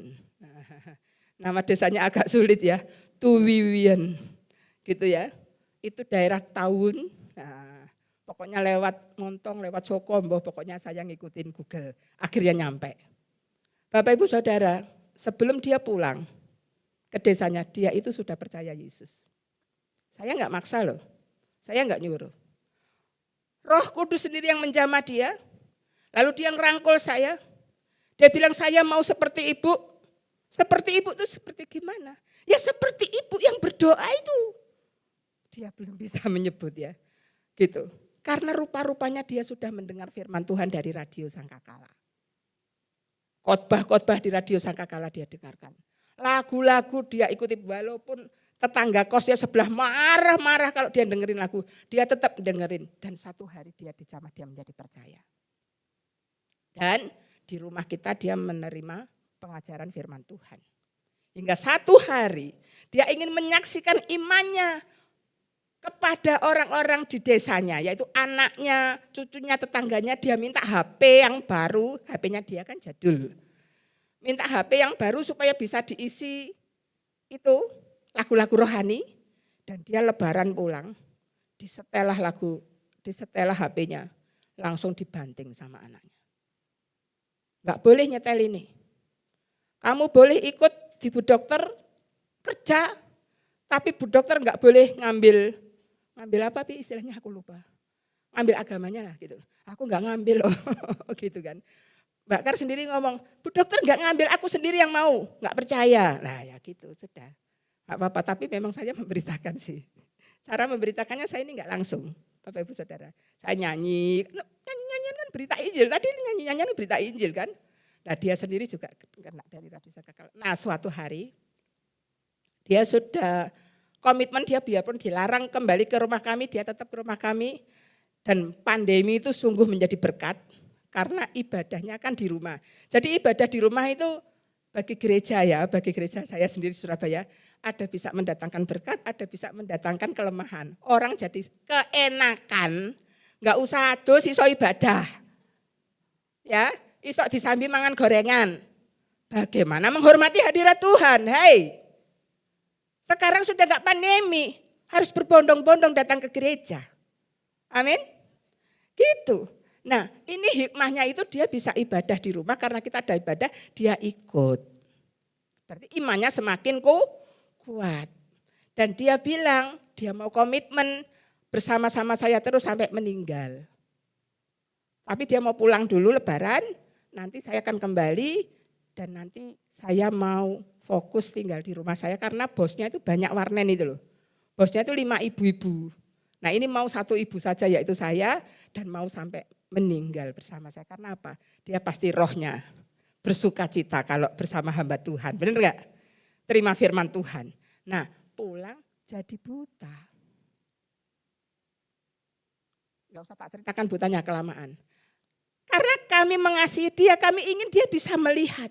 Nama desanya agak sulit ya. Tuwiwian. Gitu ya. Itu daerah Taun. Pokoknya lewat Montong, lewat Sokombo, pokoknya saya ngikutin Google. Akhirnya nyampe. Bapak Ibu Saudara, sebelum dia pulang ke desanya, dia itu sudah percaya Yesus. Saya enggak maksa loh, saya enggak nyuruh. Roh Kudus sendiri yang menjamah dia, lalu dia ngerangkul saya. Dia bilang saya mau seperti ibu. Seperti ibu itu seperti gimana? Ya seperti ibu yang berdoa itu. Dia belum bisa menyebut ya, gitu. Karena rupa-rupanya dia sudah mendengar firman Tuhan dari radio Sangkakala. Khotbah-khotbah di radio Sangkakala dia dengarkan. Lagu-lagu dia ikuti walaupun tetangga kosnya sebelah marah-marah kalau dia dengerin lagu. Dia tetap dengerin. Dan satu hari dia dijamah, dia menjadi percaya. Dan di rumah kita dia menerima pengajaran firman Tuhan. Hingga satu hari dia ingin menyaksikan imannya kepada orang-orang di desanya, yaitu anaknya, cucunya, tetangganya. Dia minta HP yang baru, HP-nya dia kan jadul. Minta HP yang baru supaya bisa diisi itu lagu-lagu rohani. Dan dia lebaran pulang, disetelah HP-nya, langsung dibanting sama anaknya. Enggak boleh nyetel ini. Kamu boleh ikut di Bu Dokter kerja, tapi Bu Dokter enggak boleh ngambil apa Pi istilahnya aku lupa. Ngambil agamanya lah gitu. Aku enggak ngambil loh gitu kan. Mbak Kar sendiri ngomong, Bu Dokter enggak ngambil, aku sendiri yang mau, enggak percaya. Nah ya gitu sudah. Enggak apa-apa, tapi memang saya memberitakan sih. Cara memberitakannya saya ini enggak langsung, Bapak Ibu Saudara. Saya nyanyi-nyanyian kan berita Injil, tadi nyanyi-nyanyian berita Injil kan. Nah dia sendiri juga kena dari Radio Sangkakala. Nah suatu hari dia sudah komitmen, dia biarpun dilarang kembali ke rumah kami, dia tetap ke rumah kami. Dan pandemi itu sungguh menjadi berkat karena ibadahnya kan di rumah. Jadi ibadah di rumah itu bagi gereja saya sendiri di Surabaya, ada bisa mendatangkan berkat, ada bisa mendatangkan kelemahan. Orang jadi keenakan, enggak usah dos iso ibadah. Ya, iso disambi mangan gorengan. Bagaimana menghormati hadirat Tuhan? Hei, sekarang sudah enggak pandemi, harus berbondong-bondong datang ke gereja. Amin. Gitu. Nah ini hikmahnya itu dia bisa ibadah di rumah karena kita ada ibadah, dia ikut. Berarti imannya semakin kuat. Dan dia bilang dia mau komitmen bersama-sama saya terus sampai meninggal. Tapi dia mau pulang dulu lebaran, nanti saya akan kembali dan nanti saya mau fokus tinggal di rumah saya karena bosnya itu banyak warnen itu loh. Bosnya itu 5 ibu-ibu. Nah ini mau 1 ibu saja yaitu saya dan mau sampai meninggal bersama saya. Karena apa? Dia pasti rohnya bersuka cita kalau bersama hamba Tuhan. Benar enggak? Terima firman Tuhan. Nah pulang jadi buta. Enggak usah tak ceritakan butanya kelamaan. Karena kami mengasihi dia, kami ingin dia bisa melihat.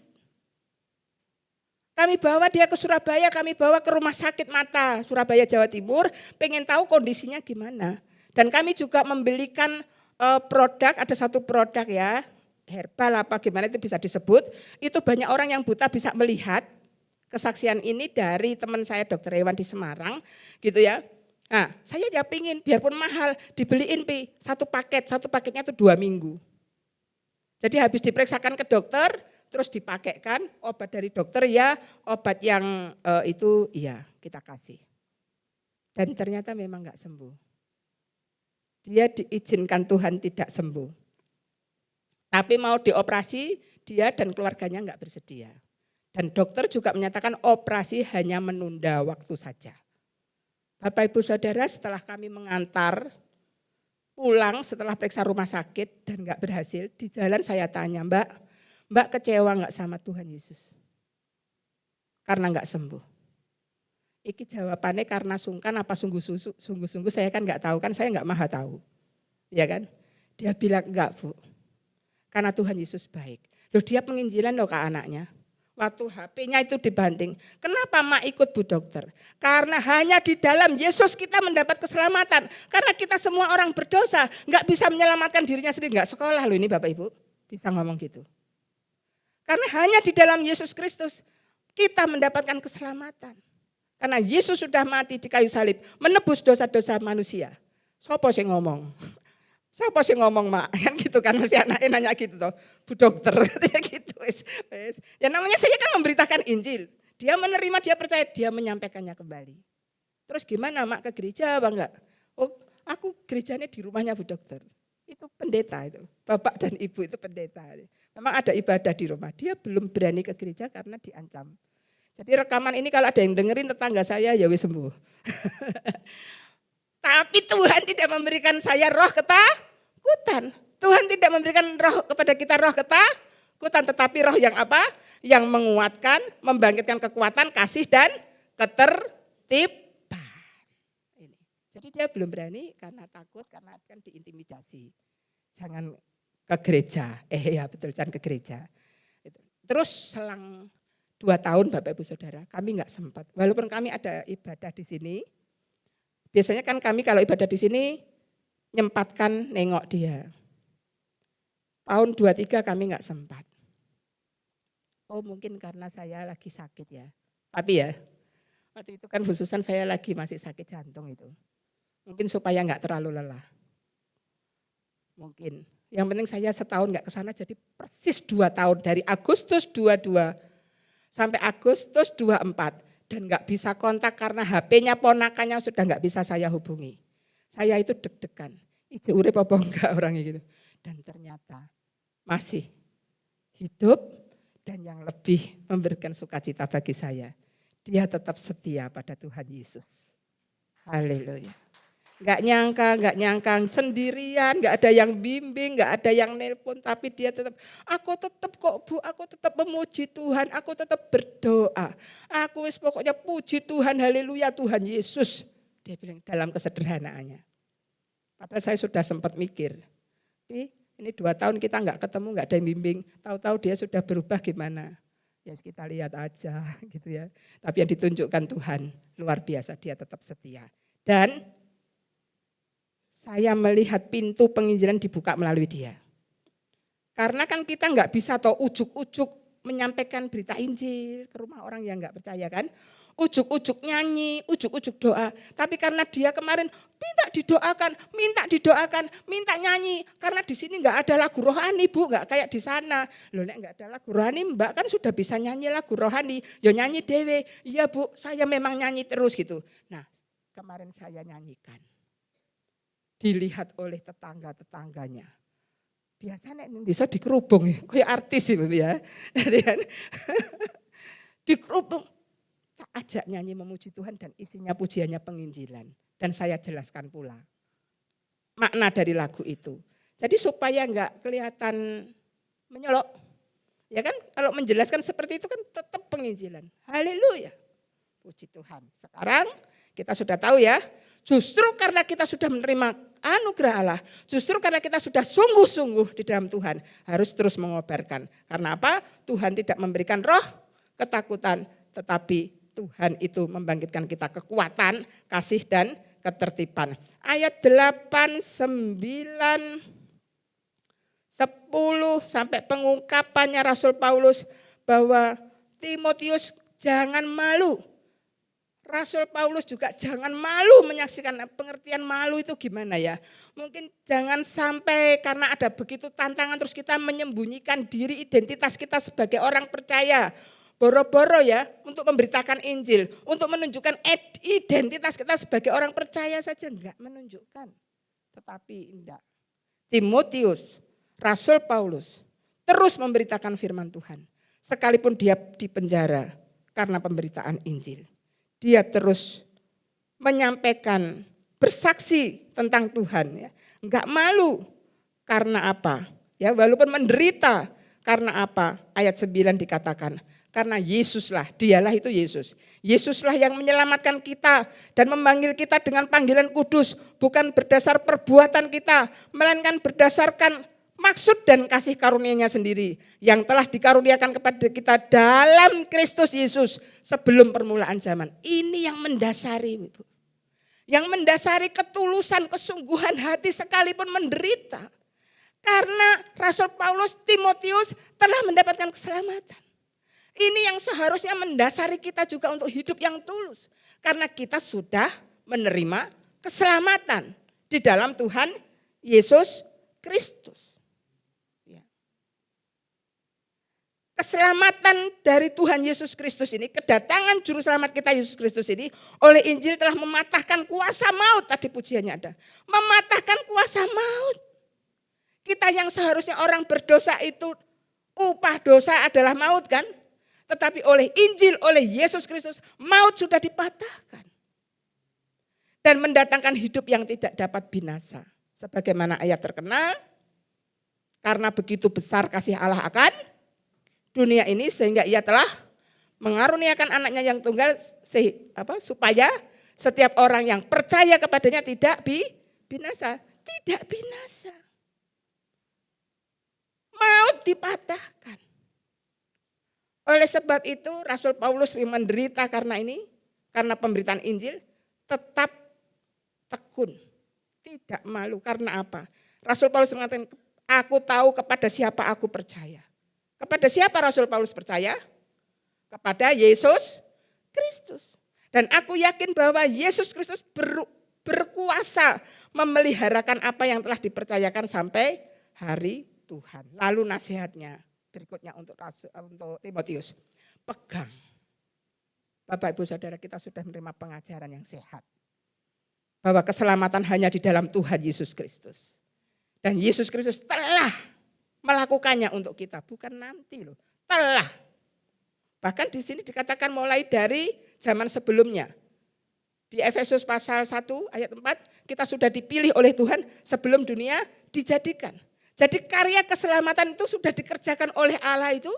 Kami bawa dia ke Surabaya, kami bawa ke rumah sakit mata Surabaya Jawa Timur, pengen tahu kondisinya gimana. Dan kami juga membelikan produk, ada satu produk ya, herbal apa gimana itu bisa disebut, itu banyak orang yang buta bisa melihat. Kesaksian ini dari teman saya Dr. Hewan di Semarang gitu ya. Nah saya ya pingin biarpun mahal dibeliin satu paketnya itu 2 minggu. Jadi habis diperiksakan ke dokter, terus dipakaikan obat dari dokter ya, obat yang itu iya kita kasih. Dan ternyata memang enggak sembuh. Dia diizinkan Tuhan tidak sembuh. Tapi mau dioperasi, dia dan keluarganya enggak bersedia. Dan dokter juga menyatakan operasi hanya menunda waktu saja. Bapak Ibu Saudara setelah kami mengantar pulang setelah periksa rumah sakit dan enggak berhasil, di jalan saya tanya, Mbak kecewa enggak sama Tuhan Yesus? Karena enggak sembuh. Iki jawabannya karena sungkan apa sungguh-sungguh saya kan enggak tahu, kan saya enggak maha tahu. Ya kan? Dia bilang enggak Bu, karena Tuhan Yesus baik. Loh dia penginjilan loh ke anaknya. Waktu HP-nya itu dibanting. Kenapa mak ikut Bu Dokter? Karena hanya di dalam Yesus kita mendapat keselamatan. Karena kita semua orang berdosa, enggak bisa menyelamatkan dirinya sendiri. Enggak sekolah loh ini Bapak Ibu, bisa ngomong gitu. Karena hanya di dalam Yesus Kristus kita mendapatkan keselamatan. Karena Yesus sudah mati di kayu salib, menebus dosa-dosa manusia. Sopo sing ngomong? Siapa sih ngomong mak? Kan gitu kan mesti anaknya nanya gitu toh. Bu Dokter ya gitu. Ya namanya saya kan memberitakan Injil. Dia menerima, dia percaya, dia menyampaikannya kembali. Terus gimana mak ke gereja apa enggak? Oh aku gerejanya di rumahnya Bu Dokter. Itu pendeta itu. Bapak dan ibu itu pendeta. Memang ada ibadah di rumah. Dia belum berani ke gereja karena diancam. Jadi rekaman ini kalau ada yang dengerin tetangga saya ya wis sembuh. Tapi Tuhan tidak memberikan saya roh ketakutan. Tuhan tidak memberikan roh kepada kita roh ketakutan, tetapi roh yang apa? Yang menguatkan, membangkitkan kekuatan, kasih dan ketertiban. Ini. Jadi dia belum berani karena takut, karena kan diintimidasi. Jangan ke gereja, ya betul, jangan ke gereja. Terus selang 2 tahun Bapak Ibu Saudara, kami nggak sempat. Walaupun kami ada ibadah di sini, biasanya kan kami kalau ibadah di sini nyempatkan nengok dia. Tahun 23 kami nggak sempat. Oh mungkin karena saya lagi sakit ya. Tapi ya, waktu itu kan khususan saya lagi masih sakit jantung itu. Mungkin supaya nggak terlalu lelah. Mungkin. Yang penting saya setahun nggak ke sana, jadi persis 2 tahun dari Agustus 22 sampai Agustus 24 dan nggak bisa kontak karena HP-nya ponakannya sudah nggak bisa saya hubungi. Saya itu deg-degan, ijo urip apa enggak orangnya gitu. Dan ternyata masih hidup dan yang lebih memberikan sukacita bagi saya. Dia tetap setia pada Tuhan Yesus. Haleluya. Gak nyangka sendirian, gak ada yang bimbing, gak ada yang nelpon, tapi dia tetap, aku tetap kok Bu, aku tetap memuji Tuhan, aku tetap berdoa. Aku pokoknya puji Tuhan, haleluya Tuhan Yesus. Dia bilang dalam kesederhanaannya. Padahal saya sudah sempat mikir, ini 2 tahun kita gak ketemu, gak ada yang bimbing, tahu-tahu dia sudah berubah gimana. Ya kita lihat aja gitu ya. Tapi yang ditunjukkan Tuhan luar biasa, dia tetap setia. Dan saya melihat pintu penginjilan dibuka melalui dia. Karena kan kita nggak bisa toh ujuk-ujuk menyampaikan berita Injil ke rumah orang yang nggak percaya kan. Ujuk-ujuk nyanyi, ujuk-ujuk doa. Tapi karena dia kemarin minta didoakan, minta nyanyi. Karena di sini nggak ada lagu rohani Bu, nggak kayak di sana. Loh nek nggak ada lagu rohani Mbak kan sudah bisa nyanyi lagu rohani. Ya nyanyi dewe, iya Bu saya memang nyanyi terus gitu. Nah kemarin saya nyanyikan. Dilihat oleh tetangga-tetangganya. Biasanya bisa dikerubung, kayak artis itu ya. Jadi kan dikerubung. Tak ajak nyanyi memuji Tuhan dan isinya pujiannya penginjilan. Dan saya jelaskan pula makna dari lagu itu. Jadi supaya enggak kelihatan menyolok. Ya kan kalau menjelaskan seperti itu kan tetap penginjilan. Haleluya. Puji Tuhan. Sekarang kita sudah tahu ya. Justru karena kita sudah menerima anugerah Allah, justru karena kita sudah sungguh-sungguh di dalam Tuhan, harus terus mengobarkan. Karena apa? Tuhan tidak memberikan roh ketakutan, tetapi Tuhan itu membangkitkan kita kekuatan, kasih dan ketertiban. Ayat 8, 9, 10 sampai pengungkapannya Rasul Paulus bahwa Timotius jangan malu. Rasul Paulus juga jangan malu menyaksikan. Pengertian malu itu gimana ya? Mungkin jangan sampai karena ada begitu tantangan terus kita menyembunyikan diri identitas kita sebagai orang percaya. Boro-boro ya untuk memberitakan Injil. Untuk menunjukkan identitas kita sebagai orang percaya saja enggak menunjukkan. Tetapi enggak. Timotius, Rasul Paulus terus memberitakan firman Tuhan. Sekalipun dia dipenjara karena pemberitaan Injil. Dia terus menyampaikan, bersaksi tentang Tuhan. Ya. Enggak malu, karena apa? Ya, walaupun menderita, karena apa? Ayat 9 dikatakan, karena Yesuslah, dialah itu Yesus. Yesuslah yang menyelamatkan kita dan memanggil kita dengan panggilan kudus. Bukan berdasar perbuatan kita, melainkan berdasarkan maksud dan kasih karunia-Nya sendiri yang telah dikaruniakan kepada kita dalam Kristus Yesus sebelum permulaan zaman. Ini yang mendasari, Ibu. Yang mendasari ketulusan, kesungguhan hati sekalipun menderita. Karena Rasul Paulus, Timotius telah mendapatkan keselamatan. Ini yang seharusnya mendasari kita juga untuk hidup yang tulus. Karena kita sudah menerima keselamatan di dalam Tuhan Yesus Kristus. Keselamatan dari Tuhan Yesus Kristus ini, kedatangan juru selamat kita Yesus Kristus ini oleh Injil telah mematahkan kuasa maut, tadi pujiannya ada. Mematahkan kuasa maut. Kita yang seharusnya orang berdosa itu upah dosa adalah maut kan? Tetapi oleh Injil, oleh Yesus Kristus maut sudah dipatahkan. dan mendatangkan hidup yang tidak dapat binasa. Sebagaimana ayat terkenal, karena begitu besar kasih Allah akan dunia ini sehingga ia telah mengaruniakan anaknya yang tunggal supaya setiap orang yang percaya kepadanya tidak binasa. Tidak binasa. Maut dipatahkan. Oleh sebab itu Rasul Paulus menderita karena ini, karena pemberitaan Injil, tetap tekun, tidak malu. Karena apa? Rasul Paulus mengatakan, aku tahu kepada siapa aku percaya. Kepada siapa Rasul Paulus percaya? Kepada Yesus Kristus. Dan aku yakin bahwa Yesus Kristus berkuasa memeliharakan apa yang telah dipercayakan sampai hari Tuhan. Lalu nasihatnya berikutnya untuk Timotius. Pegang. Bapak Ibu Saudara, kita sudah menerima pengajaran yang sehat. Bahwa keselamatan hanya di dalam Tuhan Yesus Kristus. Dan Yesus Kristus telah melakukannya untuk kita. Bukan nanti loh, telah. Bahkan di sini dikatakan mulai dari zaman sebelumnya. Di Efesus pasal 1 ayat 4, kita sudah dipilih oleh Tuhan sebelum dunia dijadikan. Jadi karya keselamatan itu sudah dikerjakan oleh Allah itu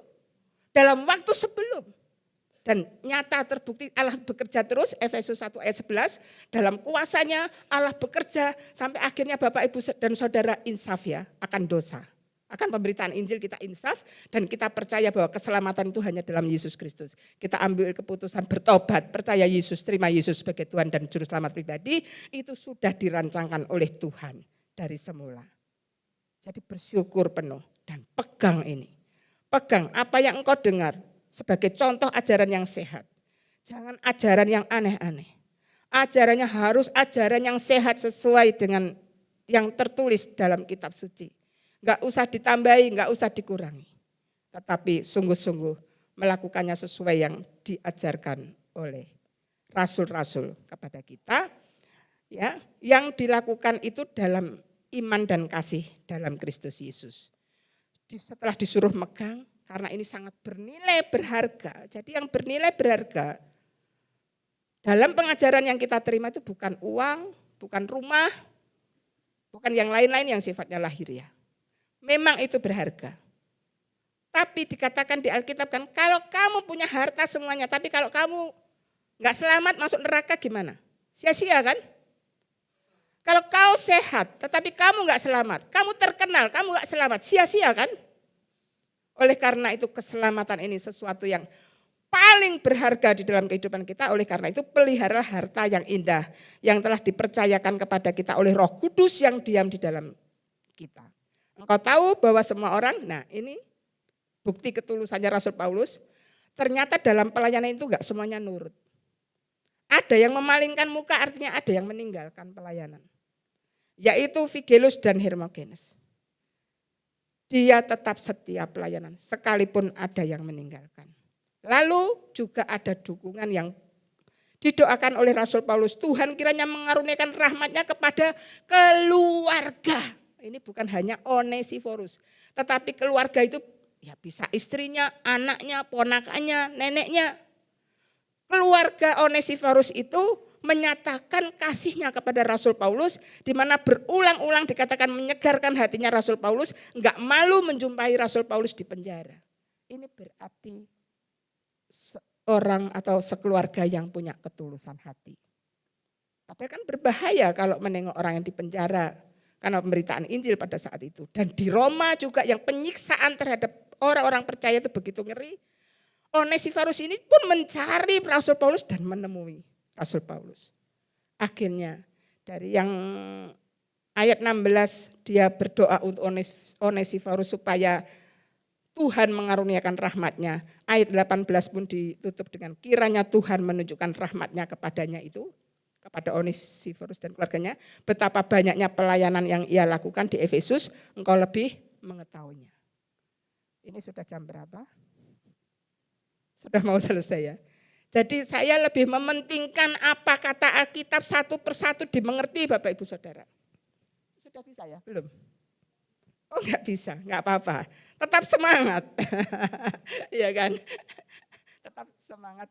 dalam waktu sebelum. Dan nyata terbukti Allah bekerja terus, Efesus 1 ayat 11, dalam kuasanya Allah bekerja sampai akhirnya Bapak Ibu dan Saudara insaf ya akan dosa. Akan pemberitaan Injil kita insaf dan kita percaya bahwa keselamatan itu hanya dalam Yesus Kristus. Kita ambil keputusan bertobat, percaya Yesus, terima Yesus sebagai Tuhan dan Juru Selamat pribadi, itu sudah dirancangkan oleh Tuhan dari semula. Jadi bersyukur penuh dan pegang ini. Pegang apa yang engkau dengar sebagai contoh ajaran yang sehat. Jangan ajaran yang aneh-aneh. Ajarannya harus ajaran yang sehat sesuai dengan yang tertulis dalam kitab suci. Enggak usah ditambahi, enggak usah dikurangi. Tetapi sungguh-sungguh melakukannya sesuai yang diajarkan oleh rasul-rasul kepada kita. Ya, yang dilakukan itu dalam iman dan kasih dalam Kristus Yesus. Setelah disuruh megang, karena ini sangat bernilai berharga. Jadi yang bernilai berharga dalam pengajaran yang kita terima itu bukan uang, bukan rumah, bukan yang lain-lain yang sifatnya lahiriah. Memang itu berharga. Tapi dikatakan di Alkitab kan, kalau kamu punya harta semuanya, tapi kalau kamu enggak selamat masuk neraka gimana? Sia-sia kan? Kalau kau sehat, tetapi kamu enggak selamat, kamu terkenal, kamu enggak selamat, sia-sia kan? Oleh karena itu keselamatan ini sesuatu yang paling berharga di dalam kehidupan kita. Oleh karena itu peliharalah harta yang indah yang telah dipercayakan kepada kita oleh Roh Kudus yang diam di dalam kita. Engkau tahu bahwa semua orang, nah ini bukti ketulusannya Rasul Paulus, ternyata dalam pelayanan itu enggak semuanya nurut. Ada yang memalingkan muka, artinya ada yang meninggalkan pelayanan. Yaitu Figelus dan Hermogenes. Dia tetap setia pelayanan, sekalipun ada yang meninggalkan. Lalu juga ada dukungan yang didoakan oleh Rasul Paulus. Tuhan kiranya mengaruniakan rahmatnya kepada keluarga. Ini bukan hanya Onesiforus, tetapi keluarga itu ya bisa istrinya, anaknya, ponakannya, neneknya. Keluarga Onesiforus itu menyatakan kasihnya kepada Rasul Paulus, di mana berulang-ulang dikatakan menyegarkan hatinya Rasul Paulus, enggak malu menjumpai Rasul Paulus di penjara. Ini berarti seorang atau sekeluarga yang punya ketulusan hati. Padahal kan berbahaya kalau menengok orang yang di penjara karena pemberitaan Injil pada saat itu. Dan di Roma juga yang penyiksaan terhadap orang-orang percaya itu begitu ngeri. Onesiforus ini pun mencari Rasul Paulus dan menemui Rasul Paulus. Akhirnya dari yang ayat 16 dia berdoa untuk Onesiforus supaya Tuhan mengaruniakan rahmatnya. Ayat 18 pun ditutup dengan kiranya Tuhan menunjukkan rahmatnya kepadanya itu. Kepada Onesiforus dan keluarganya. Betapa banyaknya pelayanan yang ia lakukan di Efesus. Engkau lebih mengetahuinya. Ini sudah jam berapa? Sudah mau selesai ya. Jadi saya lebih mementingkan apa kata Alkitab satu persatu dimengerti Bapak Ibu Saudara. Sudah bisa ya? Belum? Oh enggak bisa, enggak apa-apa. Tetap semangat. Iya kan? Tetap semangat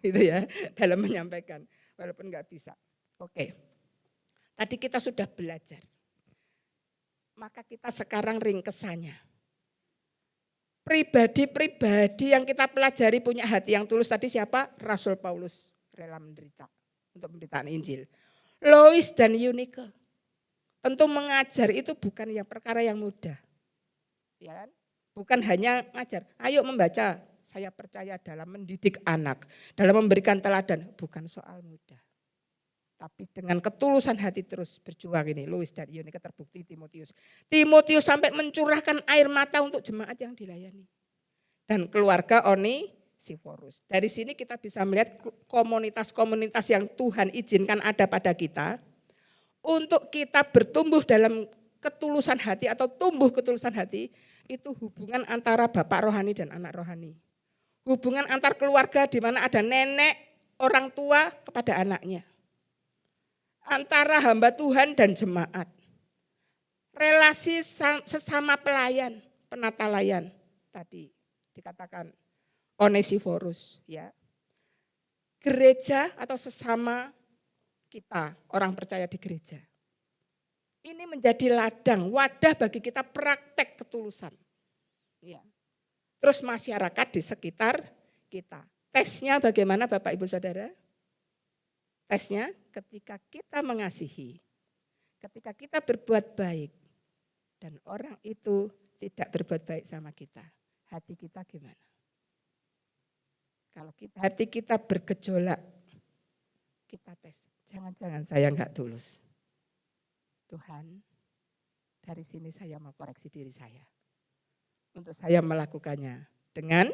itu ya dalam menyampaikan. Walaupun enggak bisa. Oke. Tadi kita sudah belajar. Maka kita sekarang ringkesannya. Pribadi-pribadi yang kita pelajari punya hati yang tulus tadi siapa? Rasul Paulus rela menderita untuk pemberitaan Injil. Lois dan Eunike. Tentu mengajar itu bukan yang perkara yang mudah. Ya kan? Bukan hanya ngajar, ayo membaca. Saya percaya dalam mendidik anak, dalam memberikan teladan, bukan soal mudah. Tapi dengan ketulusan hati terus berjuang ini, Lois dan Eunike terbukti Timotius. Timotius sampai mencurahkan air mata untuk jemaat yang dilayani. Dan keluarga Onesiforus. Dari sini kita bisa melihat komunitas-komunitas yang Tuhan izinkan ada pada kita. Untuk kita bertumbuh dalam ketulusan hati atau tumbuh ketulusan hati, itu hubungan antara bapak rohani dan anak rohani. Hubungan antar keluarga di mana ada nenek, orang tua kepada anaknya. Antara hamba Tuhan dan jemaat. Relasi sesama pelayan, penata layan tadi dikatakan Onesiforus, ya. Gereja atau sesama kita, orang percaya di gereja. Ini menjadi ladang, wadah bagi kita praktek ketulusan. Ya. Terus masyarakat di sekitar kita. Tesnya bagaimana Bapak Ibu Saudara? Tesnya ketika kita mengasihi, ketika kita berbuat baik, dan orang itu tidak berbuat baik sama kita, hati kita gimana? Kalau hati kita bergejolak, kita tes. Jangan-jangan saya enggak tulus. Tuhan, dari sini saya mau koreksi diri saya. Untuk saya melakukannya dengan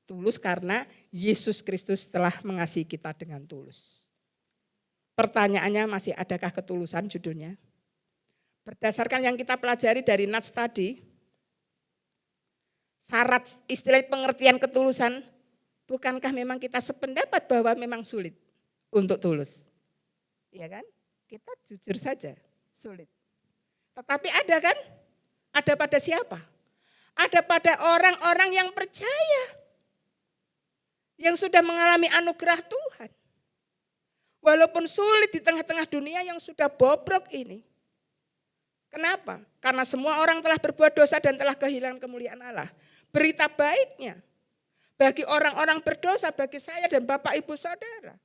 tulus karena Yesus Kristus telah mengasihi kita dengan tulus. Pertanyaannya masih adakah ketulusan judulnya? Berdasarkan yang kita pelajari dari Nats tadi, syarat istilah pengertian ketulusan, bukankah memang kita sependapat bahwa memang sulit untuk tulus? Ya kan? Kita jujur saja, sulit. Tetapi ada kan? Ada pada siapa? Ada pada orang-orang yang percaya. Yang sudah mengalami anugerah Tuhan. Walaupun sulit di tengah-tengah dunia yang sudah bobrok ini. Kenapa? Karena semua orang telah berbuat dosa dan telah kehilangan kemuliaan Allah. Berita baiknya bagi orang-orang berdosa, bagi saya dan Bapak Ibu Saudara.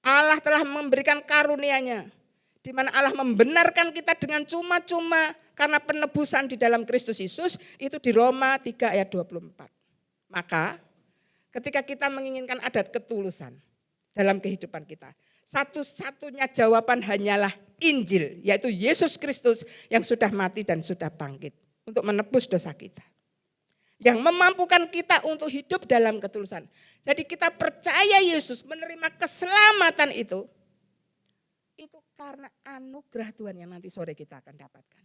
Allah telah memberikan karunia-Nya. Di mana Allah membenarkan kita dengan cuma-cuma karena penebusan di dalam Kristus Yesus, itu di Roma 3 ayat 24. Maka ketika kita menginginkan adat ketulusan dalam kehidupan kita, satu-satunya jawaban hanyalah Injil, yaitu Yesus Kristus yang sudah mati dan sudah bangkit untuk menebus dosa kita. Yang memampukan kita untuk hidup dalam ketulusan. Jadi kita percaya Yesus menerima keselamatan itu karena anugerah Tuhan yang nanti sore kita akan dapatkan.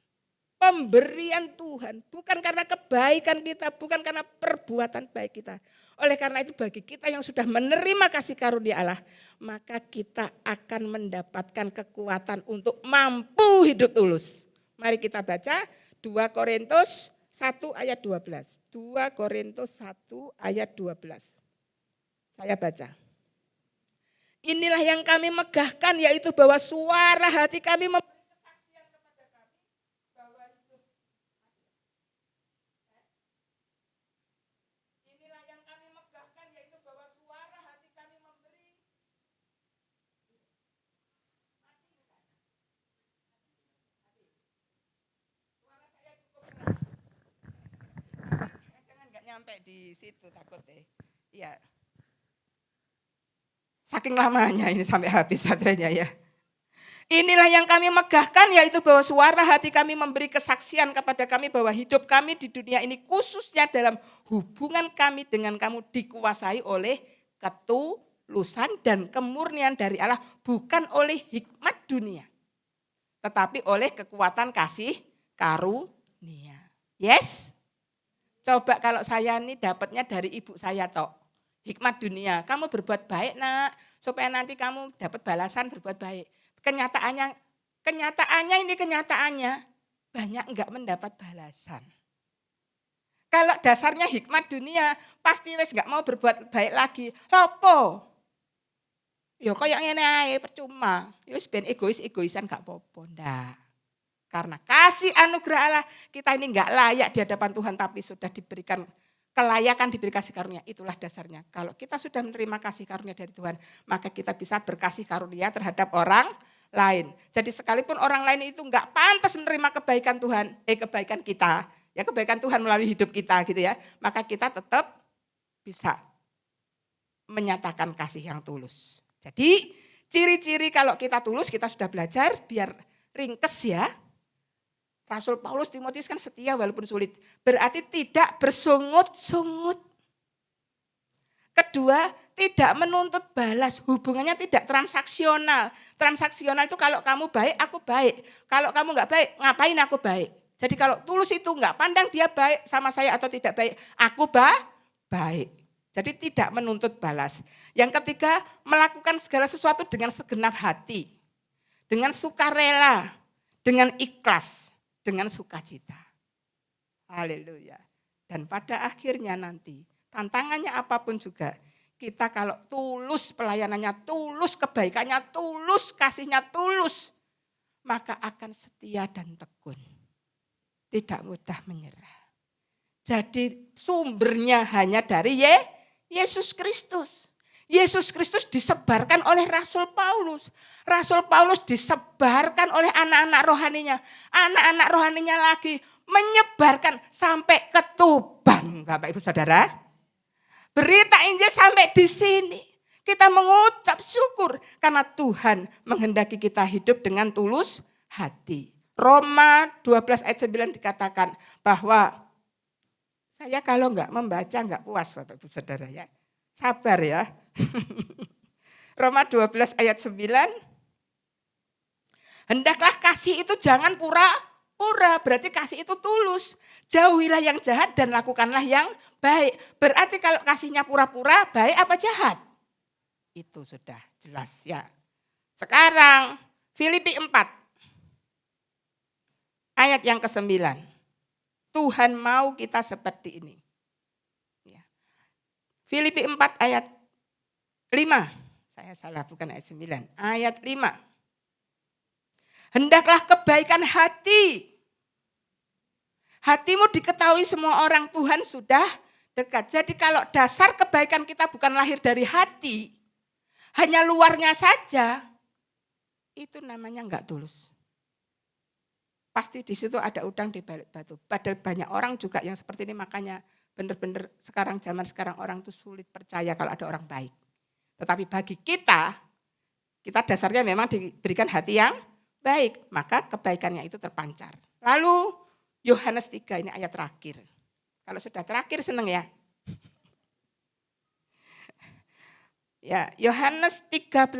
Pemberian Tuhan, bukan karena kebaikan kita, bukan karena perbuatan baik kita. Oleh karena itu bagi kita yang sudah menerima kasih karunia Allah, maka kita akan mendapatkan kekuatan untuk mampu hidup tulus. Mari kita baca 2 Korintus 1 ayat 12. 2 Korintus 1 ayat 12. Saya baca. Inilah yang kami megahkan, yaitu bahwa suara hati kami memberi kesaksian kepada kami bahwa hidup. Inilah yang kami megahkan, yaitu bahwa suara hati kami memberi. Suara saya cukup keras. Jangan nggak nyampe di situ takut deh. Iya. Saking lamanya ini sampai habis baterainya ya. Inilah yang kami megahkan, yaitu bahwa suara hati kami memberi kesaksian kepada kami bahwa hidup kami di dunia ini khususnya dalam hubungan kami dengan kamu dikuasai oleh ketulusan dan kemurnian dari Allah, bukan oleh hikmat dunia, tetapi oleh kekuatan kasih karunia. Yes? Coba kalau saya ini dapatnya dari ibu saya tok. Hikmat dunia, kamu berbuat baik nak, supaya nanti kamu dapat balasan berbuat baik. Kenyataannya banyak enggak mendapat balasan. Kalau dasarnya hikmat dunia, pasti wes enggak mau berbuat baik lagi. Lopo? Ya kayak ngene ae percuma. Ya wis ben egoisan gak apa-apa. Ndak. Karena kasih anugerah Allah, kita ini enggak layak di hadapan Tuhan tapi sudah diberikan kelayakan, diberi kasih karunia. Itulah dasarnya. Kalau kita sudah menerima kasih karunia dari Tuhan, maka kita bisa berkasih karunia terhadap orang lain. Jadi sekalipun orang lain itu enggak pantas menerima kebaikan Tuhan, kebaikan kita, ya kebaikan Tuhan melalui hidup kita gitu ya, maka kita tetap bisa menyatakan kasih yang tulus. Jadi ciri-ciri kalau kita tulus, kita sudah belajar biar ringkes ya. Rasul Paulus Timotius kan setia walaupun sulit. Berarti tidak bersungut-sungut. Kedua, tidak menuntut balas. Hubungannya tidak transaksional. Transaksional itu kalau kamu baik, aku baik. Kalau kamu enggak baik, ngapain aku baik. Jadi kalau tulus itu enggak pandang dia baik sama saya atau tidak baik. Aku baik. Jadi tidak menuntut balas. Yang ketiga, melakukan segala sesuatu dengan segenap hati. Dengan sukarela, dengan ikhlas. Dengan sukacita. Haleluya. Dan pada akhirnya nanti, tantangannya apapun juga, kita kalau tulus pelayanannya, tulus kebaikannya, tulus kasihnya, tulus, maka akan setia dan tekun. Tidak mudah menyerah. Jadi sumbernya hanya dari Yesus Kristus. Yesus Kristus disebarkan oleh Rasul Paulus. Rasul Paulus disebarkan oleh anak-anak rohaninya. Anak-anak rohaninya lagi menyebarkan sampai ke Tuban, Bapak Ibu Saudara. Berita Injil sampai di sini. Kita mengucap syukur karena Tuhan menghendaki kita hidup dengan tulus hati. Roma 12 ayat 9 dikatakan bahwa saya kalau enggak membaca enggak puas Bapak Ibu Saudara ya. Sabar ya. Roma 12 ayat 9. Hendaklah kasih itu jangan pura-pura. Berarti kasih itu tulus. Jauhilah yang jahat dan lakukanlah yang baik. Berarti kalau kasihnya pura-pura baik apa jahat? Itu sudah jelas ya. Sekarang Filipi 4. Ayat yang ke-9. Tuhan mau kita seperti ini. Filipi 4 ayat 5. Saya salah bukan ayat 9. Ayat 5. Hendaklah kebaikan hati. Hatimu diketahui semua orang, Tuhan sudah dekat. Jadi kalau dasar kebaikan kita bukan lahir dari hati, hanya luarnya saja, itu namanya enggak tulus. Pasti di situ ada udang di balik batu. Padahal banyak orang juga yang seperti ini, makanya benar-benar zaman sekarang orang itu sulit percaya kalau ada orang baik. Tetapi bagi kita dasarnya memang diberikan hati yang baik. Maka kebaikannya itu terpancar. Lalu Yohanes 3 ini ayat terakhir. Kalau sudah terakhir senang ya. Ya, Yohanes 13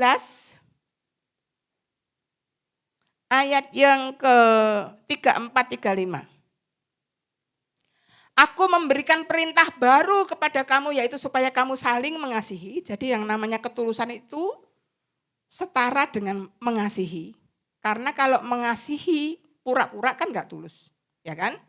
ayat yang ke-34, 35. Aku memberikan perintah baru kepada kamu yaitu supaya kamu saling mengasihi. Jadi yang namanya ketulusan itu setara dengan mengasihi. Karena kalau mengasihi pura-pura kan enggak tulus. Ya kan?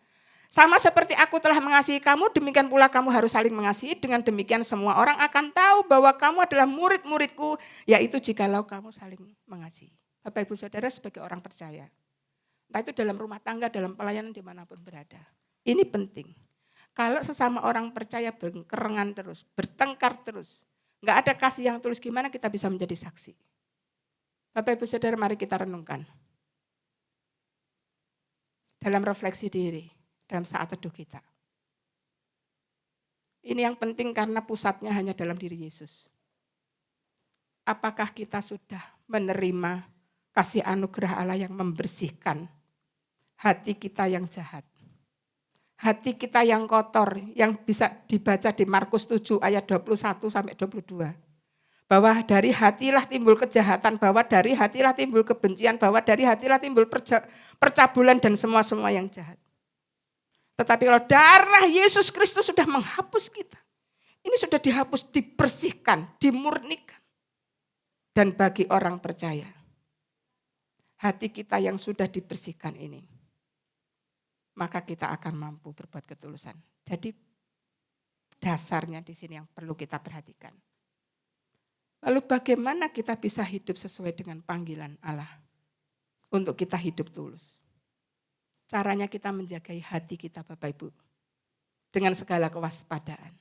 Sama seperti aku telah mengasihi kamu, demikian pula kamu harus saling mengasihi. Dengan demikian semua orang akan tahu bahwa kamu adalah murid-muridku, yaitu jikalau kamu saling mengasihi. Bapak Ibu Saudara sebagai orang percaya. Entah itu dalam rumah tangga, dalam pelayanan dimanapun berada. Ini penting. Kalau sesama orang percaya berkerengan terus, bertengkar terus, enggak ada kasih yang tulus, gimana kita bisa menjadi saksi? Bapak Ibu Saudara, mari kita renungkan. Dalam refleksi diri, dalam saat teduh kita. Ini yang penting karena pusatnya hanya dalam diri Yesus. Apakah kita sudah menerima kasih anugerah Allah yang membersihkan hati kita yang jahat? Hati kita yang kotor, yang bisa dibaca di Markus 7 ayat 21 sampai 22. Bahwa dari hatilah timbul kejahatan, bahwa dari hatilah timbul kebencian, bahwa dari hatilah timbul percabulan dan semua-semua yang jahat. Tetapi kalau darah Yesus Kristus sudah menghapus kita, ini sudah dihapus, dibersihkan, dimurnikan. Dan bagi orang percaya, hati kita yang sudah dibersihkan ini, maka kita akan mampu berbuat ketulusan. Jadi dasarnya di sini yang perlu kita perhatikan. Lalu bagaimana kita bisa hidup sesuai dengan panggilan Allah? Untuk kita hidup tulus. Caranya kita menjagai hati kita Bapak Ibu. Dengan segala kewaspadaan.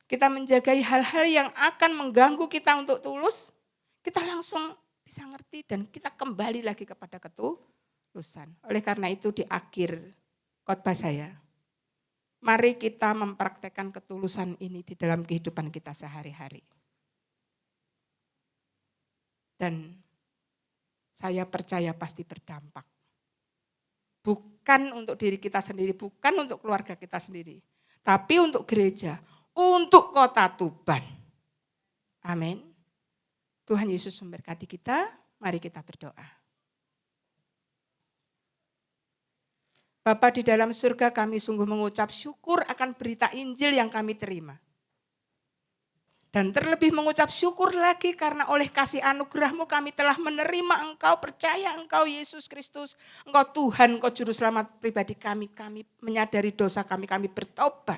Kita menjagai hal-hal yang akan mengganggu kita untuk tulus. Kita langsung bisa ngerti dan kita kembali lagi kepada ketulusan. Oleh karena itu di akhir khotbah saya, mari kita mempraktekkan ketulusan ini di dalam kehidupan kita sehari-hari. Dan saya percaya pasti berdampak. Bukan untuk diri kita sendiri, bukan untuk keluarga kita sendiri. Tapi untuk gereja, untuk kota Tuban. Amin. Tuhan Yesus memberkati kita, mari kita berdoa. Bapa di dalam surga, kami sungguh mengucap syukur akan berita Injil yang kami terima. Dan terlebih mengucap syukur lagi karena oleh kasih anugerah-Mu kami telah menerima Engkau, percaya Engkau Yesus Kristus. Engkau Tuhan, Engkau Juru Selamat pribadi kami. Kami menyadari dosa kami bertobat.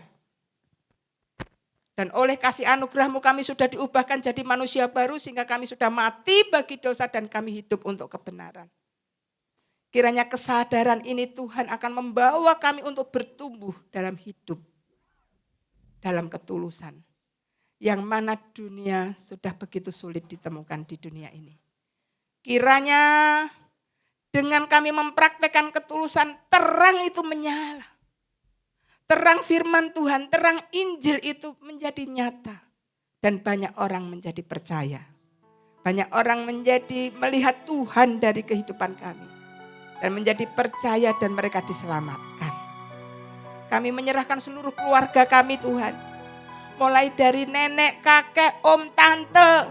Dan oleh kasih anugerah-Mu kami sudah diubahkan jadi manusia baru sehingga kami sudah mati bagi dosa dan kami hidup untuk kebenaran. Kiranya kesadaran ini Tuhan akan membawa kami untuk bertumbuh dalam hidup, dalam ketulusan. Yang mana dunia sudah begitu sulit ditemukan di dunia ini. Kiranya dengan kami mempraktekkan ketulusan, terang itu menyala. Terang firman Tuhan, terang Injil itu menjadi nyata. Dan banyak orang menjadi percaya. Banyak orang menjadi melihat Tuhan dari kehidupan kami. Dan menjadi percaya dan mereka diselamatkan. Kami menyerahkan seluruh keluarga kami Tuhan. Mulai dari nenek, kakek, om, tante,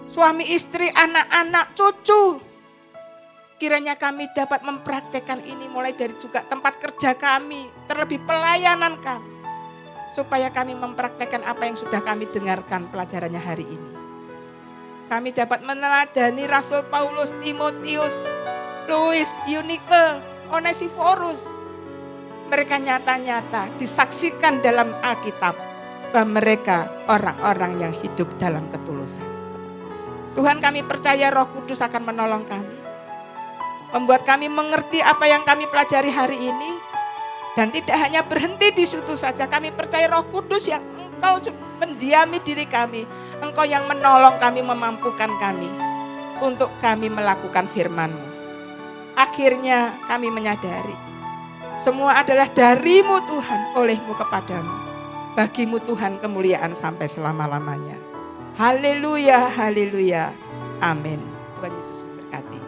suami, istri, anak-anak, cucu. Kiranya kami dapat mempraktekkan ini mulai dari juga tempat kerja kami, terlebih pelayanan kami. Supaya kami mempraktekkan apa yang sudah kami dengarkan pelajarannya hari ini. Kami dapat meneladani Rasul Paulus, Timotius, Louis, Eunike, Onesiphorus. Mereka nyata-nyata disaksikan dalam Alkitab. Bahwa mereka orang-orang yang hidup dalam ketulusan. Tuhan kami percaya Roh Kudus akan menolong kami. Membuat kami mengerti apa yang kami pelajari hari ini. Dan tidak hanya berhenti di situ saja. Kami percaya Roh Kudus yang Engkau mendiami diri kami. Engkau yang menolong kami, memampukan kami. Untuk kami melakukan firman-Mu. Akhirnya kami menyadari. Semua adalah dari-Mu Tuhan, oleh-Mu kepadamu. Bagi-Mu Tuhan kemuliaan sampai selama-lamanya. Haleluya, haleluya. Amin. Tuhan Yesus memberkati.